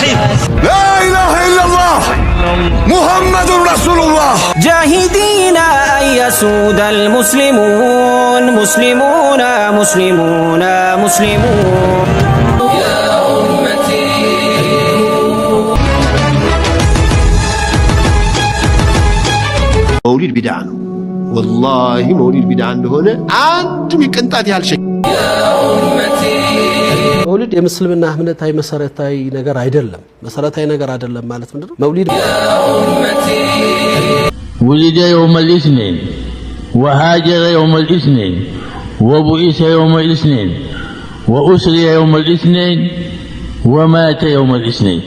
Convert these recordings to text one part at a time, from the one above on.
الرحيم. لا إله إلا الله محمد رسول الله. جاهدين أن يسود المسلمون مسلمون مسلمون مسلمون. يا أمتي مولد بدعة والله مولد بدعة هنا أنتم يكنتات هالشيء. يا أمتي مولد የምስልምና እምነታዊ መሰረታዊ ነገር አይደለም መሰረታዊ ነገር አይደለም ማለት ምንድነው መውሊድ ولد يوم الاثنين وهاجر يوم الاثنين وبعث يوم الاثنين وأسري يوم الاثنين ومات يوم الاثنين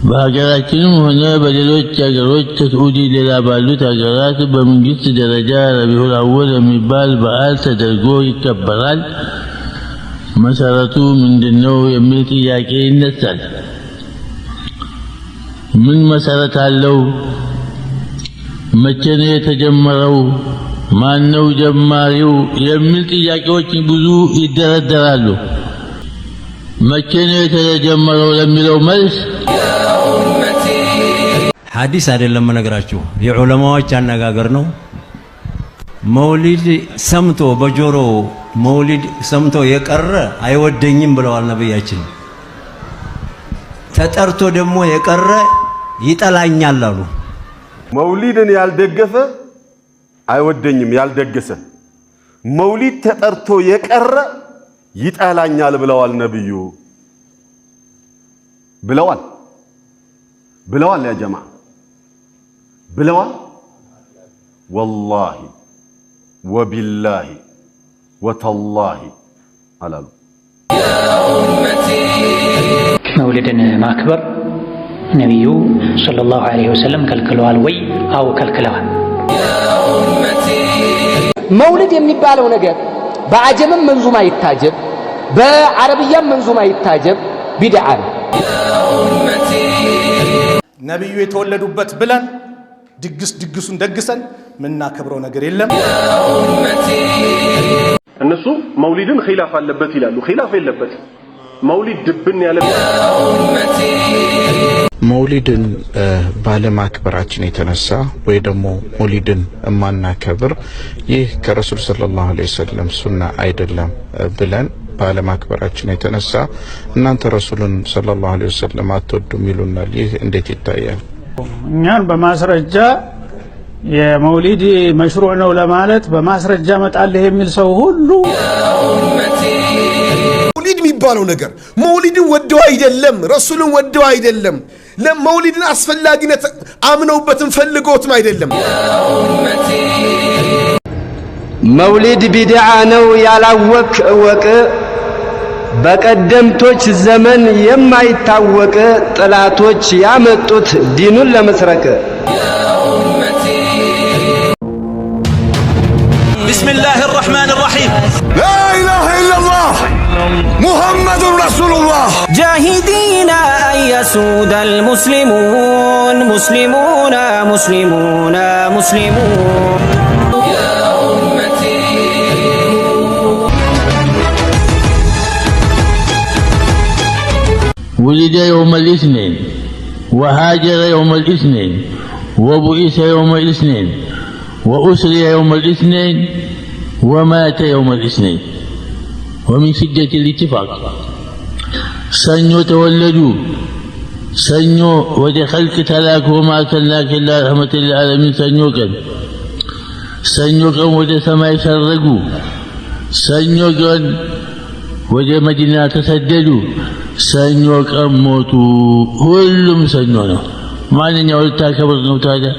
በሀገራችንም ሆነ በሌሎች ሀገሮች ከሳዑዲ ሌላ ባሉት ሀገራት በመንግስት ደረጃ ረቢዑል አወል የሚባል በዓል ተደርጎ ይከበራል። መሰረቱ ምንድነው የሚል ጥያቄ ይነሳል። ምን መሰረት አለው? መቼ ነው የተጀመረው? ማን ነው ጀማሪው? የሚል ጥያቄዎች ብዙ ይደረደራሉ። መቼ ነው የተጀመረው ለሚለው መልስ ሐዲስ አይደለም ነገራችሁ የዑለማዎች አነጋገር ነው። መውሊድ ሰምቶ በጆሮ መውሊድ ሰምቶ የቀረ አይወደኝም ብለዋል ነብያችን። ተጠርቶ ደግሞ የቀረ ይጠላኛል አሉ። መውሊድን ያልደገፈ አይወደኝም ያልደገሰ፣ መውሊድ ተጠርቶ የቀረ ይጠላኛል ብለዋል ነብዩ። ብለዋል ያ ጀማዓ ብለዋል። ወላሂ ወቢላሂ ወተላሂ አላሉ። መውሊድን ማክበር ነብዩ ሰለላሁ ዐለይሂ ወሰለም ከልክለዋል ወይ? አው ከልክለዋል። መውሊድ የሚባለው ነገር በአጀምም መንዙማ ይታጀብ በአረብያም መንዙማ ይታጀብ ቢድዓ ነው። ነብዩ የተወለዱበት ብለን ድግሱን ደግሰን ምናከብረው ነገር የለም። እነሱ መውሊድን ኺላፍ አለበት ይላሉ። ኺላፍ የለበት። መውሊድ ድብን ያለ መውሊድን ባለማክበራችን የተነሳ ወይ ደግሞ መውሊድን ማናከብር ይህ ከረሱል ሰለላሁ ዐለይሂ ወሰለም ሱና አይደለም ብለን ባለማክበራችን የተነሳ እናንተ ረሱልን ሰለላሁ ዐለይሂ ወሰለም አትወዱም ይሉናል። ይህ እንዴት ይታያል? እኛን በማስረጃ የመውሊድ መሽሩዕ ነው ለማለት በማስረጃ መጣልህ የሚል ሰው ሁሉ መውሊድ የሚባለው ነገር መውሊድን ወደው አይደለም ረሱልን ወደው አይደለም ለመውሊድን አስፈላጊነት አምነውበትን ፈልገውትም አይደለም። መውሊድ ቢድዓ ነው ያላወቅ እወቅ፣ በቀደምቶች ዘመን የማይታወቅ ጥላቶች ያመጡት ዲኑን ለመስረቅ። بسم الله الرحمن الرحيم. لا إله إلا الله محمد رسول الله. جاهدين أن يسود المسلمون مسلمون مسلمون مسلمون. يا أمتي ولد يوم الاثنين وهاجر يوم الاثنين وبعث يوم الاثنين وأسري يوم الاثنين ومات يوم الاثنين. ومن شدة الاتفاق سنو تولدوا سنو ودخلك تلاك وما أكلناك إلا رحمة للعالمين. سنو كان ودى سماء سرقوا سنو كان ودى مدينة تسددوا سنو كان موتوا كلهم سنونا ما أن يولدتا كبر نوتادا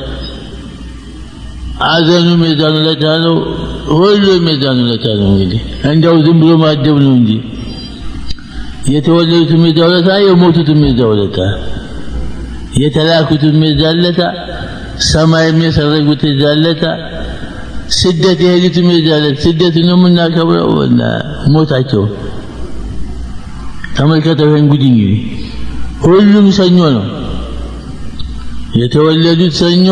አዘኑ ሜዳኑ ለታለው ሁሉ ሜዳኑ ለታለው እንግዲህ እንደው ዝም ብሎ ማደብ ነው እንጂ የተወለዱት ሜዳው ለታ የሞቱት ሜዳው ለታ የተላኩት ሜዳው ለታ ሰማይ የሚሰረጉት ዛለታ ስደት የሄዱት ሜዳው ለታ ስደት ነው የምናከብረው እና ሞታቸው ተመልከተው እንግዲህ ሁሉም ሰኞ ነው የተወለዱት ሰኞ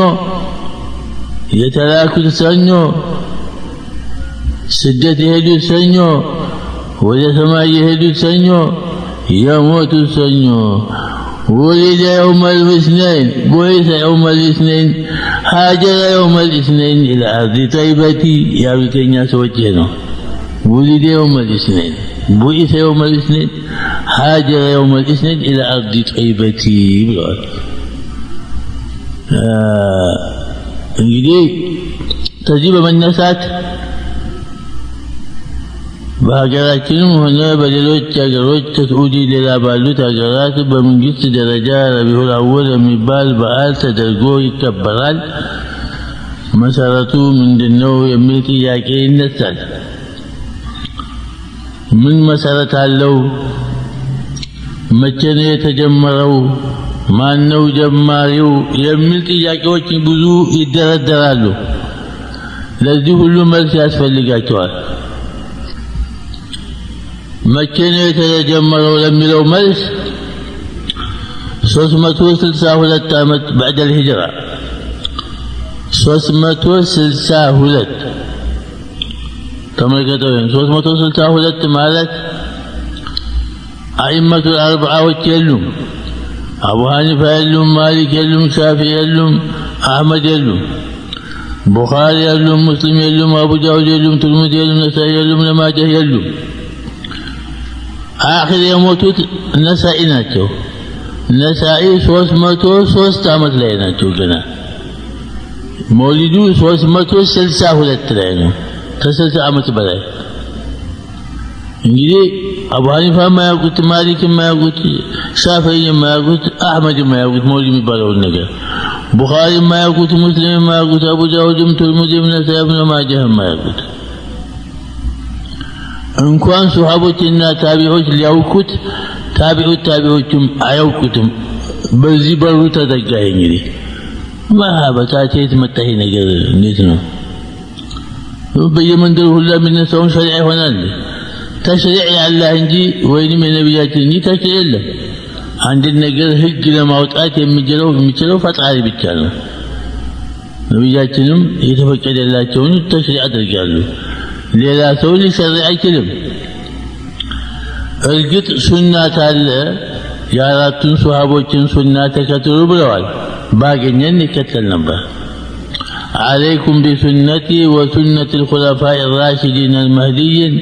የተላኩት ሰኞ ስደት የሄዱት ሰኞ ወደ ሰማይ የሄዱት ሰኞ የሞቱት ሰኞ ولد يوم الاثنين بعث يوم الاثنين هاجر يوم الاثنين إلى أرض طيبة يا بتنيا سوتينه ولد يوم الاثنين بعث يوم الاثنين هاجر يوم الاثنين إلى أرض طيبة እንግዲህ ከዚህ በመነሳት በሀገራችንም ሆነ በሌሎች ሀገሮች ከሳዑዲ ሌላ ባሉት ሀገራት በመንግስት ደረጃ ረቢዑል አወል የሚባል በዓል ተደርጎ ይከበራል። መሰረቱ ምንድነው የሚል ጥያቄ ይነሳል። ምን መሰረት አለው? መቼ ነው የተጀመረው? ማነው ጀማሪው? የሚል ጥያቄዎች ብዙ ይደረደራሉ። ለዚህ ሁሉ መልስ ያስፈልጋቸዋል። መቼ ነው የተጀመረው ለሚለው መልስ 362 ዓመት بعد الهجرة 362 ተመልከቱ። 362 ማለት አኢመቱ አርባዓዎች የሉም። አቡ ሐኒፋ የሉም፣ ማሊክ የሉም፣ ሻፊ የሉም፣ አህመድ የሉም፣ ቡኻሪ የሉም፣ ሙስሊም የሉም፣ አቡ ዳውድ የሉም፣ ትርሚዚ የሉም፣ ነሳኢ የሉም፣ ለማጀህ የሉም። አኺር የሞቱት ነሳኢ ናቸው። ነሳኢ 303 ዓመት ላይ ናቸው። ገና መውሊዱ 362 ላይ ነው። ከ60 ዓመት በላይ እንግዲህ አቡ ሐኒፋ የማያውቁት፣ ማሊክ የማያውቁት፣ ሻፊዒ የማያውቁት፣ አህመድ የማያውቁት መውሊድ የሚባለውን ነገር፣ ቡኻሪ የማያውቁት፣ ሙስሊም የማያውቁት፣ አቡ ዳውድም፣ ትርሚዚም፣ ነሳኢ፣ ኢብኑ ማጃህ የማያውቁት እንኳን ሱሐቦችና ታቢዖች ሊያውቁት ታቢዖችም አያውቁትም። በዚህ በሩ ተዘጋኝ። እንግዲህ ማህበታት መጣ ይሄ ነገር እንዴት ነው? በየመንደሩ ሁላ የሚነሳውን ሸሪዓ ይሆናል። ተሽሪዕ ያለህ እንጂ ወይንም የነቢያችን እንጂ ተሽሪዕ የለም። አንድ ነገር ህግ ለማውጣት የሚችለው ፈጣሪ ብቻ ነው። ነቢያችንም የተፈቀደላቸውን ተሽሪዕ አድርጋሉ። ሌላ ሰው ሊሸርዕ አይችልም። እርግጥ ሱና ካለ የአራቱን ሱሐቦችን ሱና ተከተሉ ብለዋል። ባገኘን ይከተል ነበር። عليكم بسنتي وسنة الخلفاء الراشدين المهديين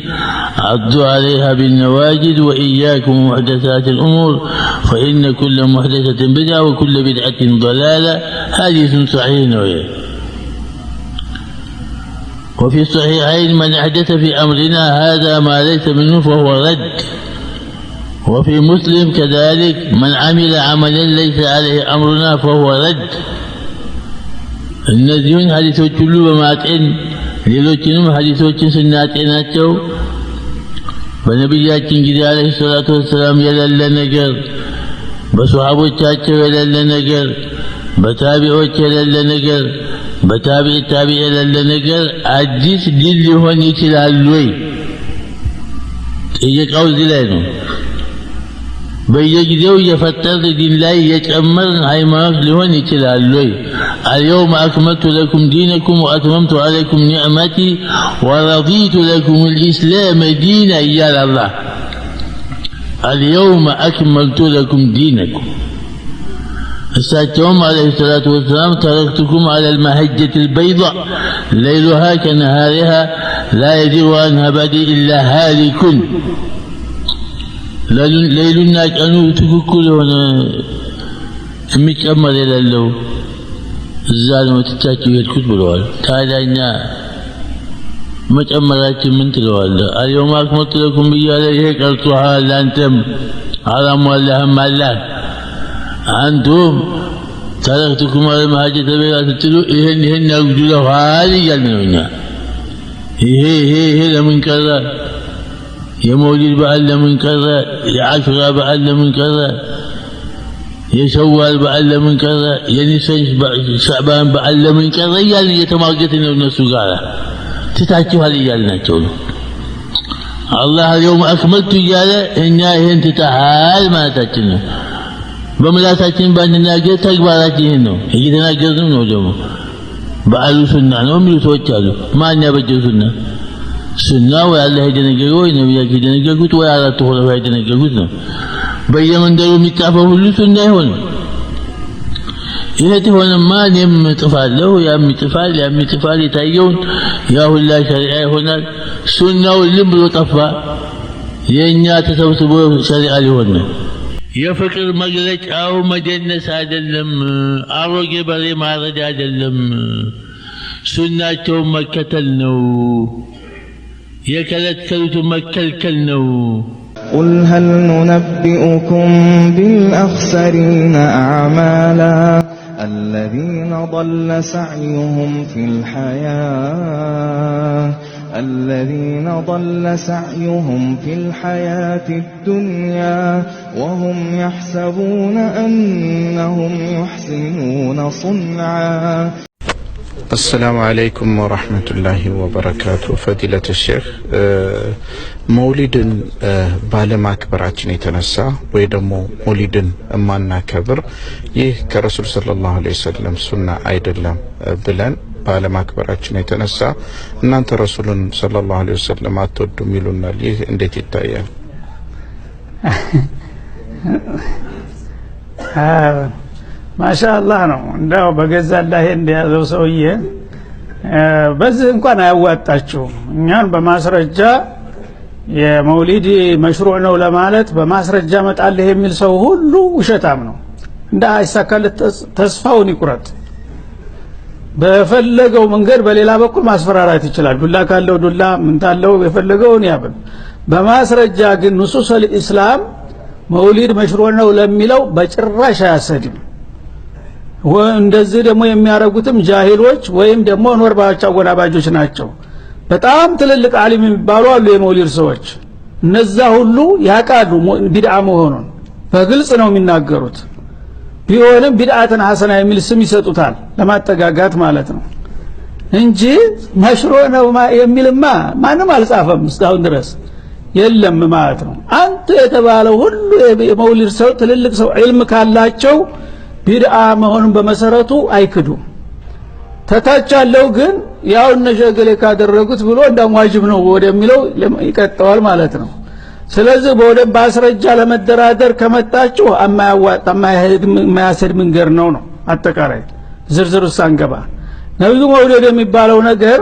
عضوا عليها بالنواجذ وإياكم محدثات الأمور فإن كل محدثة بدعة وكل بدعة ضلالة. حديث صحيح نوعي. وفي الصحيحين من أحدث في أمرنا هذا ما ليس منه فهو رد. وفي مسلم كذلك من عمل عملا ليس عليه أمرنا فهو رد. እነዚህን ሐዲሶች ሁሉ በማጤን ሌሎችንም ሐዲሶችን ስናጤናቸው በነቢያችን ጊዜ አለይሂ ሰላቱ ወሰላም የሌለ ነገር፣ በሱሐቦቻቸው የሌለ ነገር፣ በታቢዖች የሌለ ነገር፣ በታቢዕ የሌለ ነገር አዲስ ዲን ሊሆን ይችላል ወይ? ጥያቄው እዚህ ላይ ነው። በየጊዜው የፈጠርን ዲን ላይ የጨመርን ሃይማኖት ሊሆን ይችላል ወይ? اليوم أكملت لكم دينكم وأتممت عليكم نعمتي ورضيت لكم الإسلام دينا يا الله. اليوم أكملت لكم دينكم. الساتهم عليه الصلاة والسلام تركتكم على المهجة البيضاء ليلها كنهارها لا يزيغ عنها بعدي إلا هالك. ليلنا كانوا تككلون የሚጨመር የሌለው እዛ ነው ትቻችሁ የሄድኩት ብለዋል። ታዲያ እኛ መጨመራችን ምን ትለዋለህ? አልየውም አክመልቱ ለኩም ብያለሁ። ይሄ ቀርቶሃል። አንተም አላሟላህም አላህ። አንቱም ተረክቱኩም አለ መሀጀተ በይዳ ስትሉ ይሄን ያጉድለዋል እያልን ነው እኛ። ይሄ ለምን ቀረ? የመውሊድ በዓል ለምን ቀረ? የአሹራ በዓል ለምን ቀረ? የሸዋል በዓል ለምን ቀረ? የኒሳን ሻዕባን በዓል ለምን ቀረ? እያልን እየተሟገትን ነው እነሱ ጋር። ትታችኋል እያልናቸው ነው። አላህ አልየውም አክመልቱ እያለ እኛ ይሄን ትተሃል ማለታችን ነው። በምላሳችን ባንናገር ተግባራችን ይሄን ነው። እየተናገርን ነው። ደግሞ በዓሉ ሱና ነው የሚሉ ሰዎች አሉ። ማን ያበጀው ሱና? ሱና ወይ አላህ የደነገገው ወይ ነቢያችን የደነገጉት ወይ አራቱ ኹለፋ የደነገጉት ነው። በየመንደሩ የሚጻፈው ሁሉ ሱና ይሆን። ይሄ ተሆነማ እኔም እጥፋለሁ፣ ያም ይጥፋል፣ የታየውን ያ ሁላ ሸሪዓ ይሆናል። ሱናው ልም ብሎ ጠፋ። የኛ ተሰብስቦ ሸሪዓ ሊሆን ነው። የፍቅር መግለጫው መደነስ አይደለም፣ አሮጌ በሬ ማረድ አይደለም፣ ሱናቸውን መከተል ነው፣ የከለከሉትን መከልከል ነው። قل هل ننبئكم بالأخسرين أعمالا الذين ضل سعيهم في الحياة الدنيا وهم يحسبون أنهم يحسنون صنعا. السلام عليكم ورحمة الله وبركاته. فضيلة الشيخ መውሊድን ባለማክበራችን የተነሳ ወይ ደግሞ መውሊድን ማናከብር ይህ ከረሱል ሰለላሁ ዐለይሂ ወሰለም ሱና አይደለም ብለን ባለማክበራችን የተነሳ እናንተ ረሱልን ሰለላሁ ዐለይሂ ወሰለም አትወዱም ይሉናል። ይህ እንዴት ይታያል? ማሻአላህ ነው። እንደው በገዛላህ እንደያዘው ሰውዬ በዚህ እንኳን አያዋጣችሁም። እኛን በማስረጃ የመውሊድ መሽሩዕ ነው ለማለት በማስረጃ መጣልህ የሚል ሰው ሁሉ ውሸታም ነው። እንደ አይሳካለት ተስፋውን ይቁረጥ። በፈለገው መንገድ በሌላ በኩል ማስፈራራት ይችላል። ዱላ ካለው ዱላ ምን ታለው የፈለገውን ያብል። በማስረጃ ግን ንሱሰል ኢስላም መውሊድ መሽሩዕ ነው ለሚለው በጭራሽ አያሰድም። እንደዚህ ደግሞ የሚያረጉትም ጃሂሎች ወይም ደግሞ ኖርባዎች አወናባጆች ናቸው። በጣም ትልልቅ ዓሊም የሚባሉ አሉ የመውሊድ ሰዎች። እነዛ ሁሉ ያቃሉ ቢድዓ መሆኑን በግልጽ ነው የሚናገሩት። ቢሆንም ቢድዓትን ሐሰና የሚል ስም ይሰጡታል ለማጠጋጋት ማለት ነው እንጂ መሽሩዕ ነው የሚልማ ማንም አልጻፈም እስካሁን ድረስ የለም ማለት ነው። አንተ የተባለው ሁሉ የመውሊድ ሰው ትልልቅ ሰው ዒልም ካላቸው ቢድዓ መሆኑን በመሰረቱ አይክዱም። ተታች ያለው ግን ያው እነሸገሌ ካደረጉት ብሎ እንደም ዋጅብ ነው ወደሚለው ይቀጥላል ማለት ነው። ስለዚህ በወደ ማስረጃ ለመደራደር ከመጣችሁ የማያሰድ መንገድ ነው አጠቃላይ ዝርዝር ሳንገባ ነብዩ መውደድ የሚባለው ነገር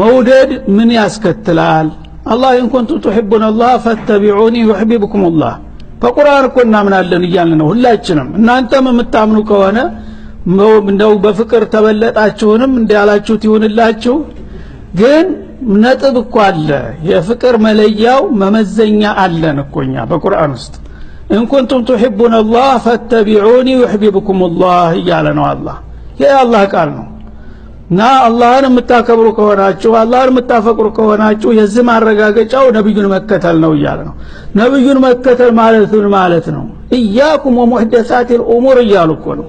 መውደድ ምን ያስከትላል? አላህ ኢን ኩንቱም ቱሂቡነ አላህ ፈተቢዑኒ ዩሂብቡኩም አላህ በቁርአን እኮ እናምናለን እያልን ነው ሁላችንም። እናንተም የምታምኑ ከሆነ እንደው በፍቅር ተበለጣችሁንም እንዲያላችሁት ይሁንላችሁ። ግን ነጥብ እኮ አለ፣ የፍቅር መለያው መመዘኛ አለን እኮኛ በቁርአን ውስጥ ኢን ኩንቱም ቱሂቡነ አላህ ፈተቢዑኒ ዩሂብቡኩም አላህ እያለ ነው አላህ። ይህ አላህ ቃል ነው እና አላህን የምታከብሩ ከሆናችሁ አላህን የምታፈቅሩ ከሆናችሁ የዚህ ማረጋገጫው ነብዩን መከተል ነው እያለ ነው። ነብዩን መከተል ማለት ነው ኢያኩም ወሙህደሳቲል ኡሙር እያሉ እኮ ነው።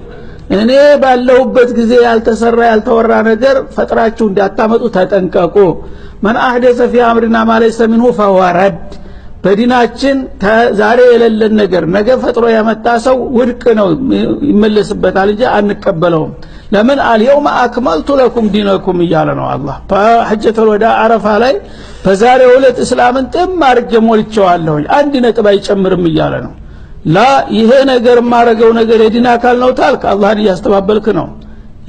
እኔ ባለሁበት ጊዜ ያልተሰራ ያልተወራ ነገር ፈጥራችሁ እንዳታመጡ ተጠንቀቁ። ማን አህደሰ ፊ አምሪና ማ ለይሰ ሚንሁ ፈሁወ ረድ። በዲናችን ዛሬ የሌለን ነገር ነገ ፈጥሮ ያመጣ ሰው ውድቅ ነው ይመለስበታል እንጂ አንቀበለውም። ለምን አልየውም አክመልቱ ለኩም ዲነኩም እያለ ነው አላህ በሐጀተል ወዳ አረፋ ላይ በዛሬው ዕለት እስላምን ጥም አድርጌ ሞልቼዋለሁ አንድ ነጥብ አይጨምርም እያለ ነው። ላ ይሄ ነገር ማረገው ነገር የዲን አካል ነው ታልክ አላህን እያስተባበልክ ነው።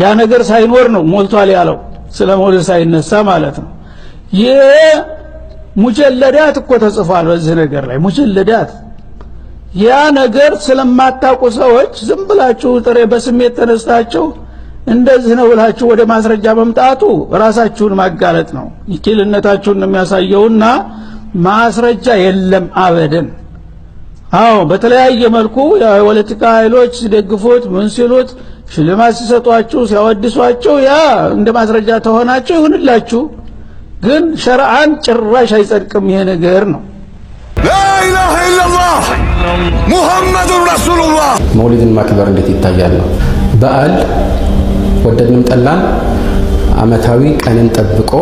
ያ ነገር ሳይኖር ነው ሞልቷል ያለው ስለሞል ሳይነሳ ማለት ነው። ይሄ ሙጀለዳት እኮ ተጽፏል በዚህ ነገር ላይ ሙጀለዳት። ያ ነገር ስለማታውቁ ሰዎች ዝም ብላችሁ ጥሬ በስሜት ተነስታችሁ እንደዚህ ነው ብላችሁ ወደ ማስረጃ መምጣቱ ራሳችሁን ማጋለጥ ነው። ይችልነታችሁን የሚያሳየውና ማስረጃ የለም አበደን። አዎ በተለያየ መልኩ የፖለቲካ ኃይሎች ሲደግፉት ምን ሲሉት ሽልማት ሲሰጧችሁ ሲያወድሷችሁ ያ እንደ ማስረጃ ተሆናችሁ ይሁንላችሁ። ግን ሸርዓን ጭራሽ አይጸድቅም ይሄ ነገር ነው። ላ ኢላሃ ኢላላህ ሙሐመዱር ረሱሉላህ። መውሊድን ማክበር እንዴት ይታያል ነው? በዓል ወደድንም ጠላን አመታዊ ቀንን ጠብቆ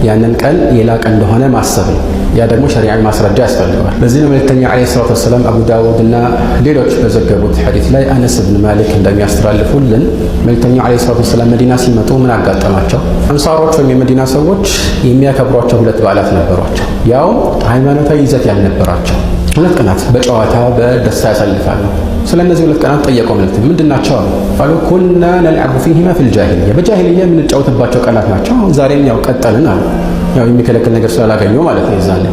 ያንን ቀን የላቀ እንደሆነ ማሰብ ነው። ያ ደግሞ ሸሪዓዊ ማስረጃ ያስፈልገዋል። ለዚህ ነው መልእክተኛ አለይሂ ሰላቱ ወሰለም አቡ ዳውድ እና ሌሎች በዘገቡት ሐዲስ ላይ አነስ ብን ማሊክ እንደሚያስተላልፉልን መልእክተኛው አለይሂ ሰላቱ ወሰለም መዲና ሲመጡ ምን አጋጠማቸው? አንሳሮች ወይም የመዲና ሰዎች የሚያከብሯቸው ሁለት በዓላት ነበሯቸው፣ ያው ሃይማኖታዊ ይዘት ያልነበራቸው። ሁለት ቀናት በጨዋታ በደስታ ያሳልፋሉ። ስለነዚህ ሁለት ቀናት ጠየቀው መልእክት ምንድናቸው አሉ። ቃሉ ኩና ነልዐቡ ፊሂማ ፊል ጃሂልያ በጃሂልያ የምንጫወትባቸው ቀናት ናቸው። ዛሬም ያው ቀጠልን አሉ። ያው የሚከለክል ነገር ስላላገኘው ማለት ነው። ይዛለ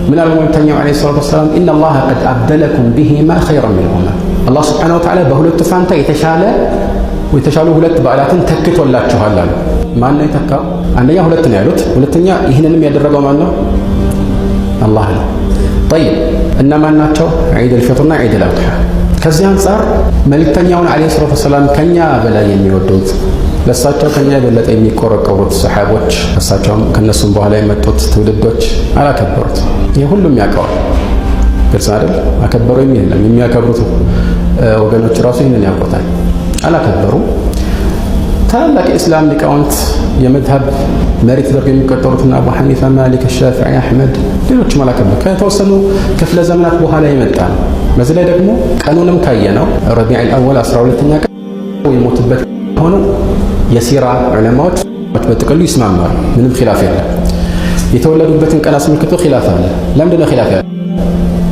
ምን አለ መልእክተኛው ዐለይሂ ሰላቱ ወሰላም ኢነላህ ቀድ አብደለኩም ቢሂማ ኸይረን ሚንሁማ አላህ ሱብሓነሁ ወተዓላ በሁለቱ ፋንታ የተሻሉ ሁለት በዓላትን ተክቶላችኋል አሉ። ማን ነው የተካው? አንደኛ ሁለት ነው ያሉት። ሁለተኛ ይህንንም ያደረገው ማን ነው? አላህ ነው። ጠይብ እነማን ናቸው? ዒደል ፊጥርና ዒደል አድሓ። ከዚህ አንጻር መልእክተኛውን ዐለይሂ ሰላቱ ወሰላም ከኛ በላይ የሚወዱት ለእሳቸው ከኛ የበለጠ የሚቆረቆሩት ሰሓቦች እሳቸውም ከነሱም በኋላ የመጡት ትውልዶች አላከበሩት። ይህ ሁሉም ያውቀዋል። ግልጽ አይደል? አከበሩ የሚል የለም። የሚያከብሩት ወገኖች ራሱ ይህንን ያውቁታል። አላከበሩ። ታላላቅ የእስላም ሊቃውንት የመዝሀብ መሪ ተደርገው የሚቆጠሩትና አቡ ሐኒፋ፣ ማሊክ፣ ሻፊዒ፣ አሕመድ ሌሎችም አላከበሩ። ከተወሰኑ ክፍለ ዘመናት በኋላ የመጣ ነው። በዚህ ላይ ደግሞ ቀኑንም ካየነው ረቢዑል አወል 12ኛ ቀን የሞቱበት ሆኖ የሲራ ዑለማዎች በጥቅሉ ይስማማሉ። ምንም ኺላፍ የለም። የተወለዱበትን ቀን አስመልክቶ ኺላፍ አለ። ለምንድን ነው ኺላፍ ያለው?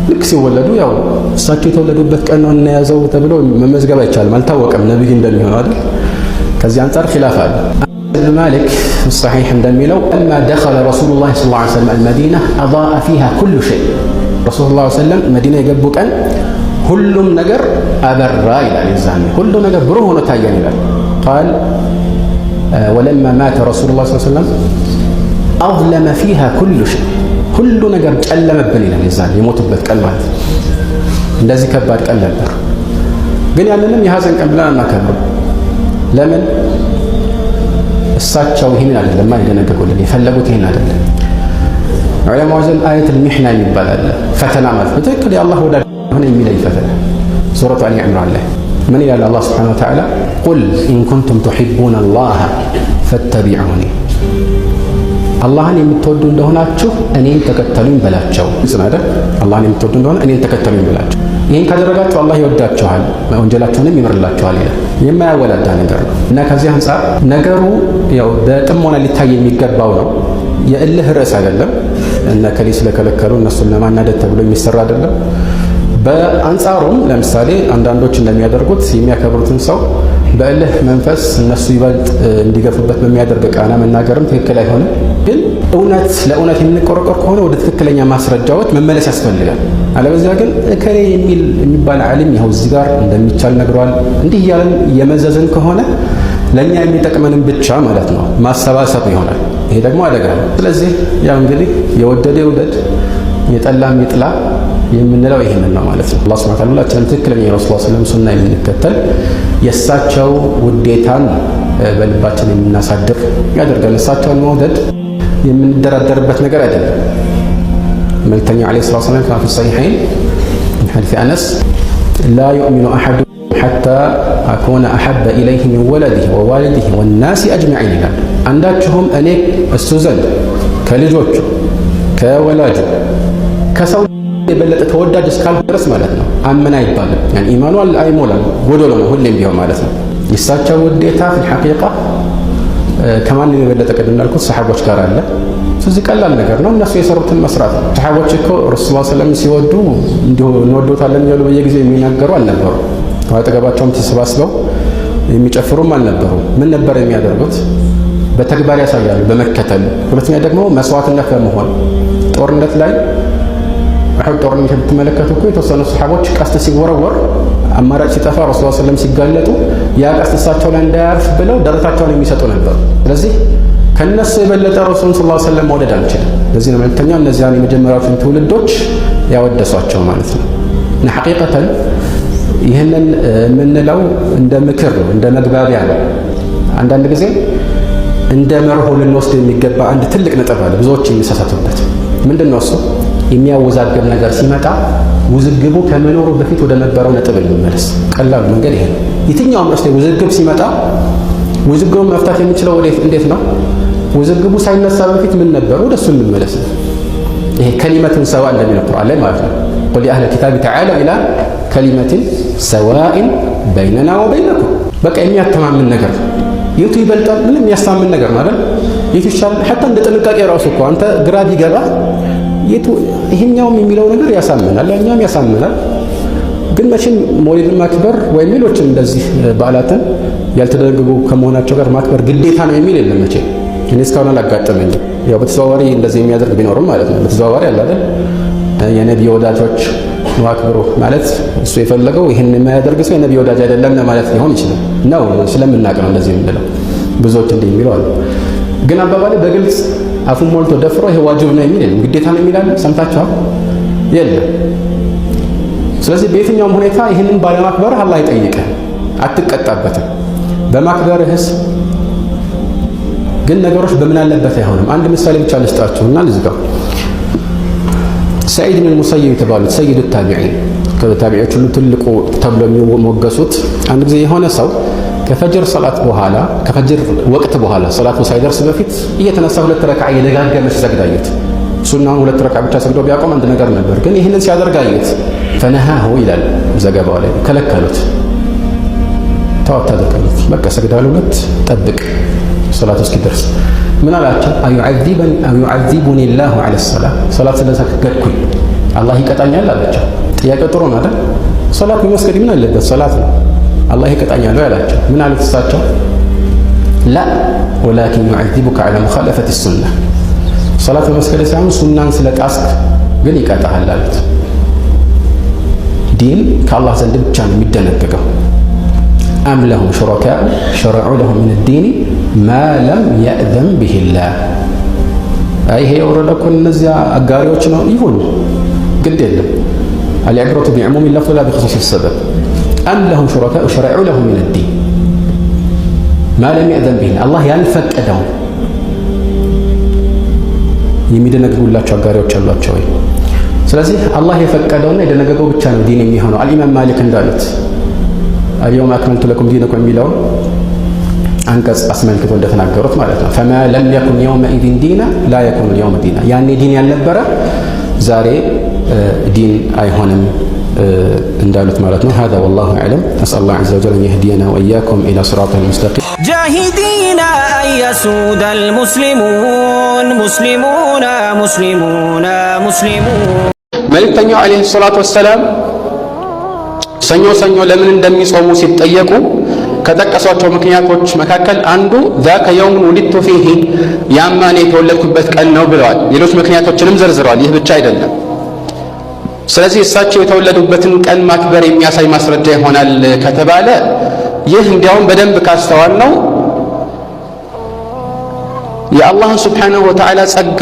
ልክ ሲወለዱ ያው እሳቸው የተወለዱበት ቀን ነው እናያዘው ተብሎ መመዝገብ አይቻልም። አልታወቀም ነብይ እንደሚሆነው አይደል? ከዚህ አንጻር ኺላፍ አለ። ማሊክ ሰሒሕ እንደሚለው ለማ ደኸለ ረሱሉላህ ሰለላሁ ዐለይሂ ወሰለም አልመዲና አضاء فيها كل شيء ረሱል ሰለላሁ ዐለይሂ ወሰለም መዲና የገቡ ቀን ሁሉም ነገር አበራ ይላል። የዛኔ ሁሉ ነገር ብሩህ ሆኖ ታየን ይላል። ቃል ወለማ ማተ ረሱሉላህ ሰለላሁ ዐለይሂ ወሰለም አظለመ فيها كل شيء ሁሉ ነገር ጨለመብን ይላል። የዛኔ የሞቱበት ቀን ማለት እንደዚህ ከባድ ቀን ነበር። ግን ያንንም የሐዘን ቀን ብለን አናከብረው። ለምን? እሳቸው ይህንን አይደለም የደነገጉልን፣ የፈለጉት ይህን አይደለም። ዑለማዎች ዘንድ አየቱል ሚሕና የሚባል አለ። ፈተና ማለት በትክክል የአላህ ወዳጅ ሆነ የሚለይ ፈተና። ሱረቱ አሊ ዒምራን ላይ ምን ይላል አላህ ሱብሓነሁ ወተዓላ? ቁል ኢን ኩንቱም ቱሒቡነ አላህ ፈተቢዑኒ አላህን የምትወዱ እንደሆናችሁ እኔን ተከተሉኝ በላቸው። ጽናደ አላህን የምትወዱ እንደሆነ እኔን ተከተሉኝ በላቸው። ይህን ካደረጋችሁ አላህ ይወዳችኋል፣ ወንጀላችሁንም ይምርላችኋል ይላል። የማያወላዳ ነገር ነው እና ከዚህ አንጻር ነገሩ ያው በጥሞና ሊታይ የሚገባው ነው። የእልህ ርዕስ አይደለም። እነ ከሌ ስለከለከሉ እነሱን ለማናደድ ተብሎ የሚሰራ አይደለም። በአንጻሩም ለምሳሌ አንዳንዶች እንደሚያደርጉት የሚያከብሩትን ሰው በእልህ መንፈስ እነሱ ይበልጥ እንዲገፉበት በሚያደርግ ቃና መናገርም ትክክል አይሆንም። ግን እውነት ለእውነት የምንቆረቆር ከሆነ ወደ ትክክለኛ ማስረጃዎች መመለስ ያስፈልጋል። አለበዚያ ግን እከሌ የሚባል ዓሊም ይኸው እዚህ ጋር እንደሚቻል ነግሯል እንዲህ እያለን የመዘዝን ከሆነ ለእኛ የሚጠቅመንም ብቻ ማለት ነው ማሰባሰብ ይሆናል። ይሄ ደግሞ አደጋ ነው። ስለዚህ ያው እንግዲህ የወደደ ይውደድ የጠላም ይጥላ የምንለው ይሄንን ነው ማለት ነው። አላህ ሱብሓነሁ ወተዓላ ሁላችንም ትክክለኛ የረሱላህ ሰለላሁ ዐለይሂ ወሰለም ሱና የምንከተል የእሳቸው ውዴታን በልባችን የምናሳድር ያደርገን። እሳቸውን መውደድ የምንደራደርበት ነገር አይደለም። መልእክተኛው ዐለይሂ ሰላቱ ወሰላም ከፊ ሰሒሐይን ሚን ሐዲስ አነስ ላ ዩእሚኑ አሐዱ ሐታ አኩነ አሐበ ኢለይሂ ሚን ወለዲሂ ወዋሊዲሂ ወናሲ አጅመዒን ይላል። አንዳችሁም እኔ እሱ ዘንድ ከልጆቹ ከወላጁ ከሰው የበለጠ ተወዳጅ እስካልሆነ ድረስ ማለት ነው አመና አይባልም። ያን ኢማኑ አይሞላም፣ ጎዶሎ ነው ሁሌም ቢሆን ማለት ነው። የእሳቸው ውዴታ ፊል ሐቂቃ ከማንም የበለጠ ቅድም እንዳልኩት ሰሓቦች ጋር አለ። ስለዚህ ቀላል ነገር ነው፣ እነሱ የሰሩትን መስራት ነው። ሰሓቦች እኮ ረሱል ሰለም ሲወዱ እንዲሁ እንወዶታለን እያሉ በየጊዜው የሚናገሩ አልነበሩ። አጠገባቸውም ተሰባስበው የሚጨፍሩም አልነበሩ። ምን ነበር የሚያደርጉት? በተግባር ያሳያሉ፣ በመከተል። ሁለተኛ ደግሞ መስዋዕትነት በመሆን ጦርነት ላይ አሁን ጦርነት የምትመለከቱ እኮ የተወሰኑ ሰሓቦች ቀስት ሲወረወር አማራጭ ሲጠፋ ረሱል ሰለም ሲጋለጡ ያ ቀስት እሳቸው ላይ እንዳያርፍ ብለው ደረታቸውን የሚሰጡ ነበሩ። ስለዚህ ከነሱ የበለጠ ረሱልን ሰለላሁ ዐለይሂ ወሰለም መውደድ አንችልም። ለዚህ ነው መልእክተኛው እነዚያን የመጀመሪያዎቹን ትውልዶች ያወደሷቸው ማለት ነው። እና ሐቂቀተን ይህንን የምንለው እንደ ምክር ነው፣ እንደ መግባቢያ ነው። አንዳንድ ጊዜ እንደ መርሆ ልንወስድ የሚገባ አንድ ትልቅ ነጥብ አለ፣ ብዙዎች የሚሳሳቱበት። ምንድን ነው እሱ? የሚያወዛግብ ነገር ሲመጣ ውዝግቡ ከመኖሩ በፊት ወደ ነበረው ነጥብ እንመለስ። ቀላሉ መንገድ ይሄ ነው። የትኛውም ርዕስ ላይ ውዝግብ ሲመጣ ውዝግቡን መፍታት የሚችለው እንዴት ነው? ውዝግቡ ሳይነሳ በፊት ምን ነበር? ወደ እሱ እንመለስ። ይሄ ከሊመትን ሰዋ እንደሚለው ቁርአን ላይ ማለት ነው። ቁል ያ አህለ ኪታቢ ተዓለው ኢላ ከሊመትን ሰዋኢን በይነና ወበይነኩም። በቃ የሚያተማምን ነገር የቱ ይበልጣል? ምንም የሚያስተማምን ነገር ማለት የቱ ይሻላል? ሐታ እንደ ጥንቃቄ ራሱ እኮ አንተ ግራ ቢገባ ይሄኛውም የሚለው ነገር ያሳምናል፣ ያኛውም ያሳምናል። ግን መቼም መውሊድን ማክበር ወይም ሌሎችን እንደዚህ በዓላትን ያልተደነገጉ ከመሆናቸው ጋር ማክበር ግዴታ ነው የሚል የለም። መቼም እኔ እስካሁን አላጋጠመኝም። ያው በተዘዋዋሪ እንደዚህ የሚያደርግ ቢኖርም ማለት ነው። በተዘዋዋሪ አለ አይደል የነቢይ ወዳጆች ነው አክብሩ ማለት እሱ የፈለገው ይህን የማያደርግ ሰው የነቢይ ወዳጅ አይደለም ማለት ሊሆን ይችላል ነው። ስለምናውቅ ነው እንደዚህ የምንለው። ብዙዎች እንዲህ የሚሉ አሉ። ግን አባባሌ በግልጽ አፉን ሞልቶ ደፍሮ ይሄ ዋጅብ ነው የሚል የለም። ግዴታ ነው የሚላል ሰምታችኋል? የለም። ስለዚህ በየትኛውም ሁኔታ ይህንን ባለማክበርህ አላህ ይጠይቅህ፣ አትቀጣበትም። በማክበርህስ ግን ነገሮች በምን አለበት አይሆንም። አንድ ምሳሌ ብቻ ልስጣችሁና ልዝጋው። ሰዒድ ብን ሙሰይብ የተባሉት ሰይድ ታቢዒን ከታቢዒዎች ሁሉ ትልቁ ተብሎ የሚሞገሱት አንድ ጊዜ የሆነ ሰው ከፈጅር ሰላት በኋላ ከፈጅር ወቅት በኋላ ሰላቱ ሳይደርስ በፊት እየተነሳ 2 ረክዓ እየደጋገመ ሲሰግድ አዩት። ሱናውን 2 ረክዓ ብቻ ሰግዶ ቢያቆም አንድ ነገር ነበር። ግን ይህንን ሲያደርግ አዩት። ፈነሃሁ ይላል ዘገባው ላይ ከለከሉት። ተዋት አደረጉት። በቃ ሰግዳሉ 2 ጠብቅ ሰላቱ እስኪደርስ ምን አላቸው? አዩዓዚቡኒ ላሁ ዐለ ሰላት ሰላት ስለሰገድኩኝ አላህ ይቀጣኛል አላቸው። ጥያቄው ጥሩ ነው አይደል? ሰላት በመስገድ ምን አለበት? ሰላት ነው። አላህ ይቀጣኛል ያላቸው ምን አሉት እሳቸው? ላ ወላኪን ዩዓዚቡከ ዐላ ሙኻለፈቲ ሱና ሰላት በመስገድ ሳይሆን ሱናን ስለጣስክ ግን ይቀጣሃል አሉት። ዲን ከአላህ ዘንድ ብቻ ነው የሚደነገገው። አም ለሁም ሹረካኡ ሸረዑ ለሁም ሚነ ዲኒ ማ ለም የእዘን ቢሂላህ። ይሄ የወረደ እኮ እነዚያ አጋሪዎች ነው ይሁን ግድ የለም። አልዕብረቱ ቢዕሙሚ ለፍዝ ላ ቢኹሱሲ ሰበብ። አም ለሁም ሹረካኡ ሸረዑ ለሁም ሚነ ዲን ማ ለም የእዘን ቢሂላህ አላህ ያልፈቀደውን የሚደነግጉላቸው አጋሪዎች አሏቸው ወይ? ስለዚህ አላህ የፈቀደውና የደነገገው ብቻ ነው ዲን የሚሆነው። አልኢማም ማሊክ እንዳሉት አልየውመ አክመልቱ ለኩም ዲነኩም የሚለውን አንቀጽ አስመልክቶ እንደተናገሩት ማለት ነው። ፈማ ለም የኩን የውመኢዚን ዲና ላ የኩኑ ልየውመ ዲና። ያኔ ዲን ያልነበረ ዛሬ ዲን አይሆንም እንዳሉት ማለት ነው። هذا والله أعلم. نسأل الله عز وجل أن يهدينا وإياكم إلى صراط المستقيم. جاهدين أن يسود المسلمون مسلمون مسلمون مسلمون. መልእክተኛው ዓለይሂ ሰላቱ ወሰላም ሰኞ ሰኞ ለምን እንደሚጾሙ ሲጠየቁ ከጠቀሷቸው ምክንያቶች መካከል አንዱ ذاك يوم ولدت فيه ያማኔ የተወለድኩበት ቀን ነው ብለዋል። ሌሎች ምክንያቶችንም ዘርዝረዋል። ይህ ብቻ አይደለም። ስለዚህ እሳቸው የተወለዱበትን ቀን ማክበር የሚያሳይ ማስረጃ ይሆናል ከተባለ ይህ እንዲያውም በደንብ ካስተዋል ነው የአላህን ሱብሓነሁ ወተዓላ ጸጋ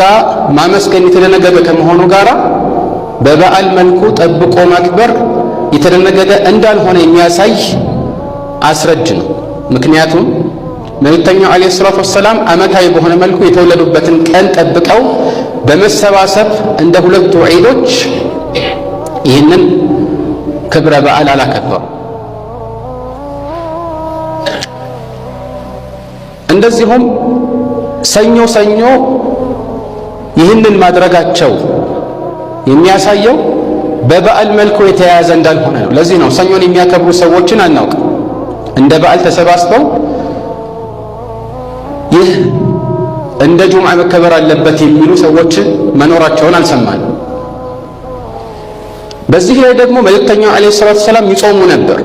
ማመስገን የተደነገገ ከመሆኑ ጋራ በበዓል መልኩ ጠብቆ ማክበር የተደነገገ እንዳልሆነ የሚያሳይ አስረጅ ነው። ምክንያቱም መልእክተኛው ዓለይሂ ሰላቱ ወሰላም ዓመታዊ በሆነ መልኩ የተወለዱበትን ቀን ጠብቀው በመሰባሰብ እንደ ሁለቱ ዒዶች ይህንን ክብረ በዓል አላከበሩ። እንደዚሁም ሰኞ ሰኞ ይህንን ማድረጋቸው የሚያሳየው በበዓል መልኩ የተያያዘ እንዳልሆነ ነው። ለዚህ ነው ሰኞን የሚያከብሩ ሰዎችን አናውቅም። እንደ በዓል ተሰባስበው ይህ እንደ ጁምዓ መከበር አለበት የሚሉ ሰዎችን መኖራቸውን አልሰማንም። በዚህ ላይ ደግሞ መልእክተኛው ዓለይሂ ሰላቱ ወሰላም ይጾሙ ነበር።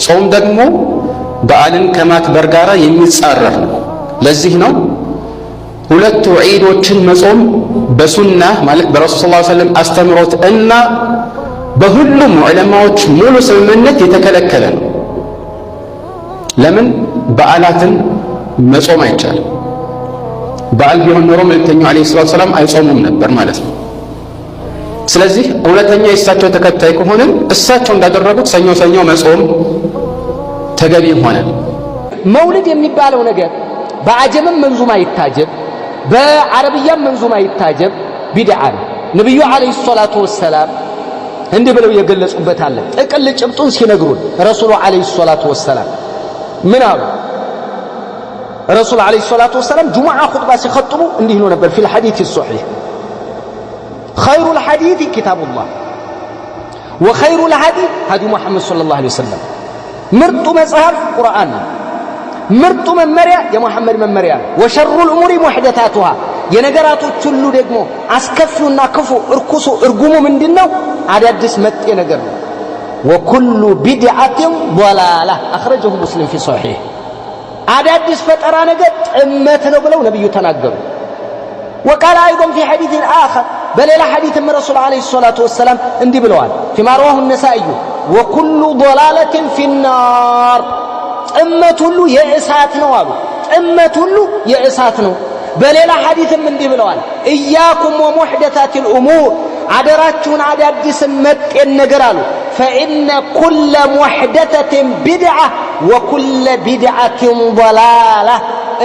ጾም ደግሞ በዓልን ከማክበር ጋር የሚጻረር ነው። ለዚህ ነው ሁለቱ ዒዶችን መጾም በሱና ማለት በረሱል ሰለላሁ ዐለይሂ ወሰለም አስተምሮት እና በሁሉም ዑለማዎች ሙሉ ስምምነት የተከለከለ ነው። ለምን? በዓላትን መጾም አይቻልም። በዓል ቢሆን ኖሮ መልእክተኛው ዓለይሂ ሰላቱ ወሰላም አይጾሙም ነበር ማለት ነው። ስለዚህ እውነተኛ የእሳቸው ተከታይ ከሆንን እሳቸው እንዳደረጉት ሰኞ ሰኞ መጾም ተገቢ ሆነ። መውሊድ የሚባለው ነገር በአጀምም መንዙማ ይታጀብ በአረብያም መንዙማ ይታጀብ ቢድዓ ነው። ነብዩ አለይሂ ሰላቱ ወሰላም እንዲህ ብለው የገለጹበት አለ። ጥቅል ጭብጡን ሲነግሩን ረሱሉ አለይሂ ሰላቱ ወሰላም ምን አሉ? ረሱሉ አለይሂ ሰላቱ ወሰላም ጁሙዓ ኹጥባ ሲኸጥቡ እንዲህ ነው ነበር ፊል ሐዲስ ሶሒህ خير الحديث كتاب الله وخير الهدي هدي محمد صلى الله عليه وسلم. ምርጡ መጽሐፍ ቁርአን ነው። ምርጡ መመሪያ የሙሐመድ መመሪያ ነው። وشر الأمور محدثاتها የነገራቶች ሁሉ ደግሞ አስከፊውና ክፉ እርኩሱ እርጉሙ ምንድነው? አዳዲስ መጤ ነገር ነው። ወኩሉ ቢድዓትን ضላላ አخرجه ሙስሊም في صحيح አዳዲስ ፈጠራ ነገር ጥመት ነው ብለው ነብዩ ተናገሩ። وقال ايضا في حديث اخر በሌላ ሐዲስ ረሱል አለይሂ ሰላቱ ወሰለም እንዲህ ብለዋል فيما رواه النسائي وكل ضلالة في النار ጥመት ሁሉ የእሳት ነው አሉ። ጥመት ሁሉ የእሳት ነው። በሌላ ሐዲስም እንዲህ ብለዋል ኢያኩም ወሙህደታቲል ኡሙር አደራችሁን አዳዲስ መጤን ነገር አሉ فإن كل محدثة بدعة وكل بدعة ضلالة